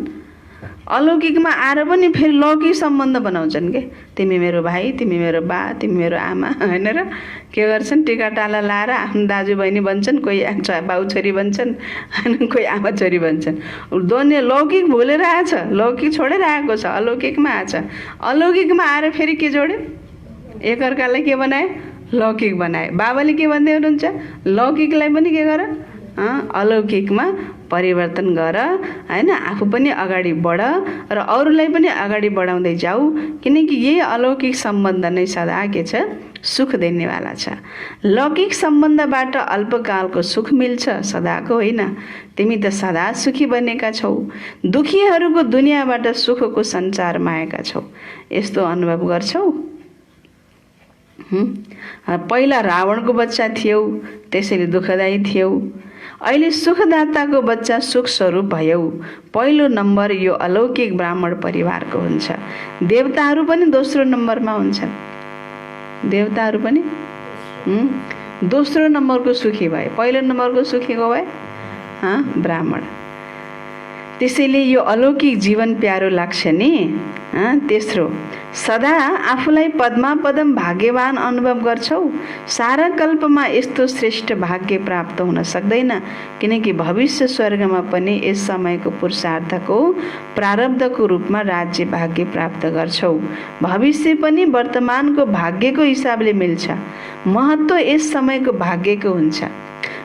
अलौकिकमा आएर पनि फेरि लौकिक सम्बन्ध बनाउँछन् के। तिमी मेरो भाइ, तिमी मेरो बा, तिमी मेरो आमा होइन र के गर्छन्? टिका टाला लाएर आफ्नो दाजु बहिनी बन्छन्। कोही बाउ छोरी बन्छन्, कोही आमा छोरी बन्छन्। दोनों लौकिक भुलेर आएछ, लौकिक छोडेर आएको छ, अलौकिकमा आएछ। अलौकिकमा आएर फेरि के जोड्यो? एकअर्कालाई के बनायो? लौकिक बनायो। बाबाले के भन्दै हुनुहुन्छ? लौकिकलाई पनि के गर? अलौकिकमा परिवर्तन गर हैन। आफू पनि अगाडि बढ र अरूलाई पनि अगाडि बढाउँदै जाऊ, किनकि यही अलौकिक सम्बन्ध नै सदा के छ? सुख दिनेवाला छ। लौकिक सम्बन्धबाट अल्पकालको सुख मिल्छ, सदाको होइन। तिमी त सदा सुखी बनेका छौ। दुखीहरूको दुनियाँबाट सुखको संसारमा आएका छौ। यस्तो अनुभव गर्छौ? पहिला रावणको बच्चा थियौ, त्यसैले दुःखदायी थियौ। अहिले सुखदाताको बच्चा सुख स्वरूप भयौ। पहिलो नम्बर यो अलौकिक ब्राह्मण परिवारको हुन्छ। देवताहरू पनि दोस्रो नम्बरमा हुन्छन्। देवताहरू पनि दोस्रो नम्बरको सुखी भए, पहिलो नम्बरको सुखी को भए? ब्राह्मण। त्यसैले यो अलौकिक जीवन प्यारो लाग्छ नि। तेस्रो, सदा आफूलाई पद्मापदम भाग्यवान अनुभव गर्छौ। सारा कल्पमा यस्तो श्रेष्ठ भाग्य प्राप्त हुन सक्दैन, किनकि भविष्य स्वर्गमा पनि यस समयको पुरुषार्थको प्रारब्धको रूपमा राज्य भाग्य प्राप्त गर्छौ। भविष्य पनि वर्तमानको भाग्यको हिसाबले मिल्छ। महत्त्व यस समयको भाग्यको हुन्छ।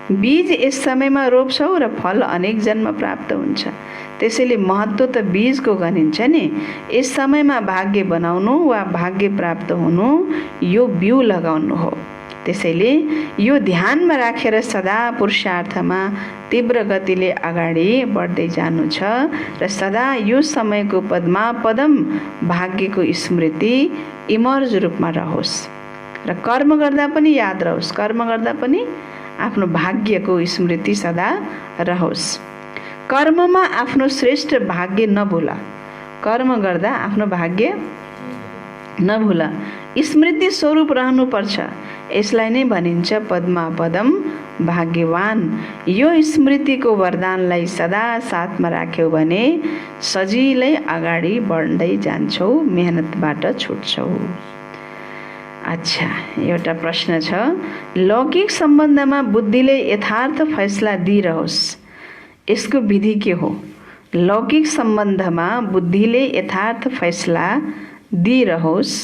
बीज यस समयमा रोप्छौ र फल अनेक जन्म प्राप्त हुन्छ। त्यसैले महत्त्व त बीजको गनिन्छ नि। यस समयमा भाग्य बनाउनु वा भाग्य प्राप्त हुनु यो बिउ लगाउनु हो। त्यसैले यो ध्यानमा राखेर सदा पुरुषार्थमा तीव्र गतिले अगाडि बढ्दै जानु छ र सदा यो समयको पद्मापदम भाग्यको स्मृति इमर्ज रूपमा रहोस् र कर्म गर्दा पनि याद रहोस्। कर्म गर्दा पनि आफ्नो भाग्यको स्मृति सदा रहोस्। कर्ममा आफ्नो श्रेष्ठ भाग्य नभुल। कर्म गर्दा आफ्नो भाग्य नभुल, स्मृति स्वरूप रहनुपर्छ। यसलाई नै भनिन्छ पद्मापदम भाग्यवान। यो स्मृतिको वरदानलाई सदा साथमा राख्यौ भने सजिलै अगाडि बढ्दै जान्छौ, मेहनतबाट छुट्छौ। अच्छा, एउटा प्रश्न छ। लौकिक सम्बन्धमा बुद्धिले यथार्थ फैसला दिइरहोस्, यसको विधि के हो? लौकिक सम्बन्धमा बुद्धिले यथार्थ फैसला दिइरहोस्,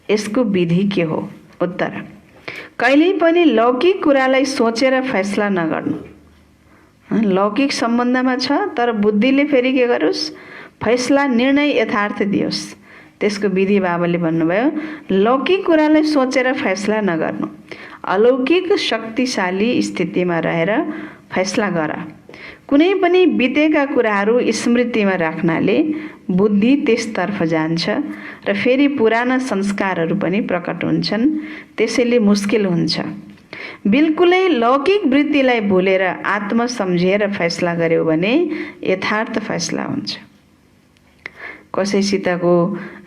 यसको विधि के हो? उत्तर, कहिल्यै पनि लौकिक कुरालाई सोचेर फैसला नगर्नु। लौकिक सम्बन्धमा छ तर बुद्धिले फेरि के गरोस्? फैसला निर्णय यथार्थ दियोस्। त्यसको विधि बाबाले भन्नुभयो, लौकिक कुरालाई सोचेर फैसला नगर्नु। अलौकिक शक्तिशाली स्थितिमा रहेर फैसला गर। कुनै पनि बितेका कुराहरू स्मृतिमा राख्नाले बुद्धि त्यसतर्फ जान्छ र फेरि पुराना संस्कारहरू पनि प्रकट हुन्छन्। त्यसैले मुस्किल हुन्छ। बिल्कुलै लौकिक वृत्तिलाई भुलेर आत्म सम्झेर फैसला गर्यो भने यथार्थ फैसला हुन्छ। कसैसितको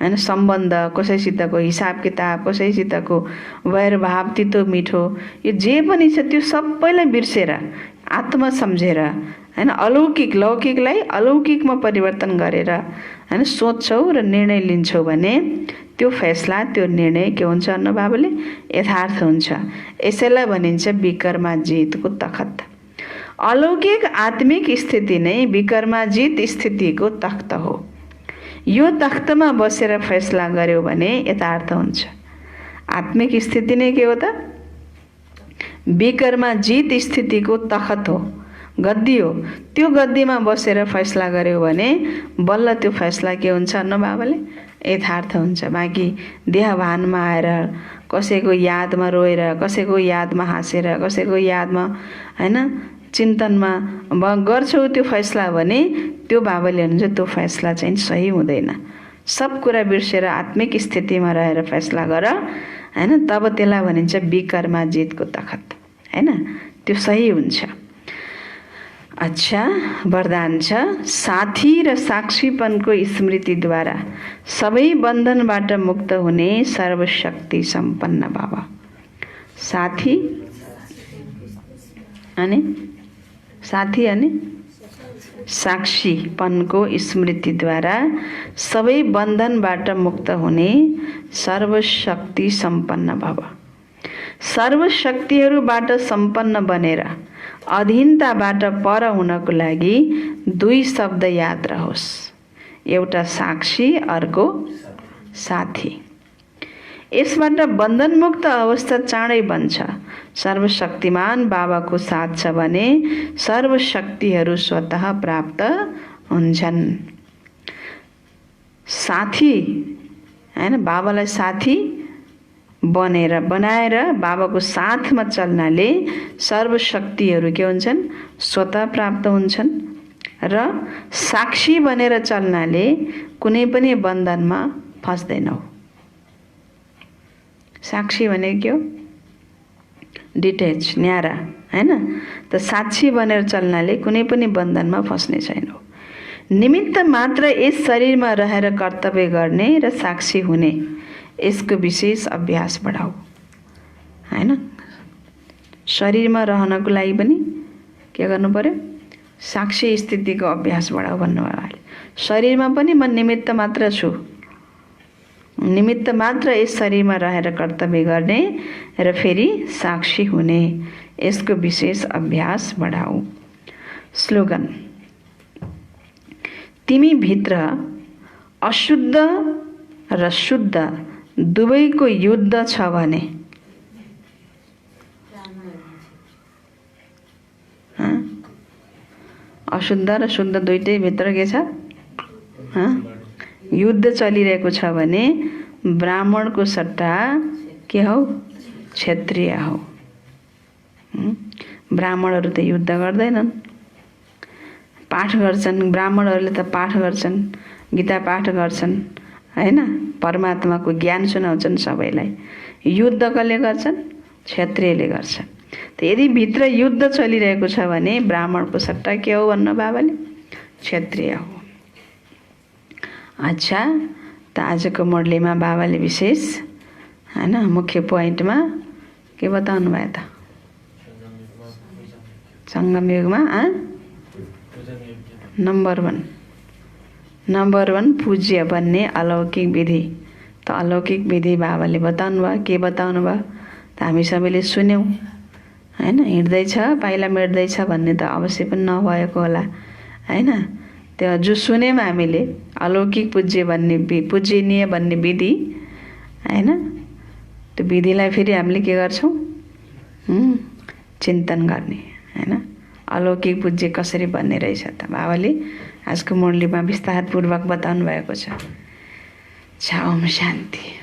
हैन सम्बन्ध, कसैसितको हिसाब किताब, कसैसितको वैरभाव, तितो मिठो, यो जे पनि छ त्यो सबैलाई बिर्सेर आत्म सम्झेर हैन अलौकिक लौकिकलाई अलौकिकमा परिवर्तन गरेर हैन सोच्छौ र निर्णय लिन्छौ भने त्यो फैसला, त्यो निर्णय के हुन्छ भन्नु बाबुले? यथार्थ हुन्छ। यसैलाई भनिन्छ विकर्माजितको तखत। अलौकिक आत्मिक स्थिति नै विकर्माजित स्थितिको तख्त हो। यो तख्तमा बसेर फैसला गर्यो भने यथार्थ हुन्छ। आत्मिक स्थिति नै के हो त? विकर्माजित स्थितिको तखत हो, गद्दी हो। त्यो गद्दीमा बसेर फैसला गर्यो भने बल्ल त्यो फैसला के हुन्छ भन्नु बाबाले? यथार्थ हुन्छ। बाँकी देहभानमा आएर कसैको यादमा रोएर, कसैको यादमा हाँसेर, कसैको यादमा हैन चिन्तनमा गर्छौ त्यो फैसला भने त्यो बाबाले हुन्छ त्यो फैसला चाहिँ सही हुँदैन। सब कुरा बिर्सेर आत्मिक स्थितिमा रहेर फैसला गर हैन, तब त्यसलाई भनिन्छ विकर्माजितको तखत हैन, त्यो सही हुन्छ। अच्छा, वरदान छ साथी र साक्षीपनको स्मृतिद्वारा सबै बन्धनबाट मुक्त हुने सर्वशक्ति सम्पन्न बाबा। साथी अनि साक्षीपनको स्मृतिद्वारा सबै बन्धनबाट मुक्त हुने सर्वशक्ति सम्पन्न बाबा। सर्वशक्तिहरूबाट सम्पन्न बनेर अधीनताबाट पर हुनको लागि दुई शब्द याद रहोस्, एउटा साक्षी, अर्को साथी। यसबाट बन्धनमुक्त अवस्था चाँडै बन्छ। सर्वशक्तिमान बाबाको साथ छ भने सर्वशक्तिहरू स्वतः प्राप्त हुन्छन्। साथी हैन, बाबालाई साथी बनाएर बाबाको साथमा चल्नाले सर्वशक्तिहरू के हुन्छन्? स्वतः प्राप्त हुन्छन्। र साक्षी बनेर चल्नाले कुनै पनि बन्धनमा फस्दैनौ। साक्षी भनेको के हो? डिटेच, न्यारा हैन। त साक्षी बनेर चल्नाले कुनै पनि बन्धनमा फस्ने छैनौ। निमित्त मात्र यस शरीरमा रहेर कर्तव्य गर्ने र साक्षी हुने, यसको विशेष अभ्यास बढाऊ हैन। शरीरमा रहनको लागि पनि के गर्नु पर्यो? साक्षी स्थितिको अभ्यास बढाऊ भन्नुभयो। शरीरमा पनि म निमित्त मात्र छु, निमित्त मात्र यस शरीरमा रहेर कर्तव्य गर्ने र फेरि साक्षी हुने, यसको विशेष अभ्यास बढाऊ। स्लोगन: तिमी भित्र अशुद्ध र शुद्ध दुवैको युद्ध छ भने अशुद्ध र शुद्ध दुईटै भित्र के छ? युद्ध चलिरहेको छ भने ब्राह्मणको सट्टा के हौ? क्षत्रिय हौ। ब्राह्मणहरू त युद्ध गर्दैनन्, पाठ गर्छन्। ब्राह्मणहरूले त पाठ गर्छन्, गीता पाठ गर्छन् हैन, परमात्माको ज्ञान सुनाउँछन् सबैलाई। युद्ध कसले गर्छन्? क्षत्रियले गर्छन्। त यदि भित्र युद्ध चलिरहेको छ भने ब्राह्मणको सट्टा के हो भन्नु बाबाले? क्षत्रिय हो। अच्छा, त आजको मुरलीमा बाबाले विशेष हैन मुख्य पोइन्टमा के बताउनु भयो त? सङ्गम युगमा नम्बर 1 पूज्य बन्ने अलौकिक विधि। त अलौकिक विधि बाबाले बताउनु भयो। के बताउनु भयो? त हामी सबैले सुन्यौँ हैन। हिँड्दैछ, पाइला मेट्दैछ भन्ने त अवश्य पनि नभएको होला हैन। त्यो जो सुन्यौँ हामीले अलौकिक पूजनीय भन्ने विधि हैन, त्यो विधिलाई फेरि हामीले के गर्छौँ? चिन्तन गर्ने हैन। अलौकिक पूज्य कसरी बन्ने रहेछ त बाबाले आजको मुरलीमा विस्तारपूर्वक बताउनु भएको छ। ओम शान्ति।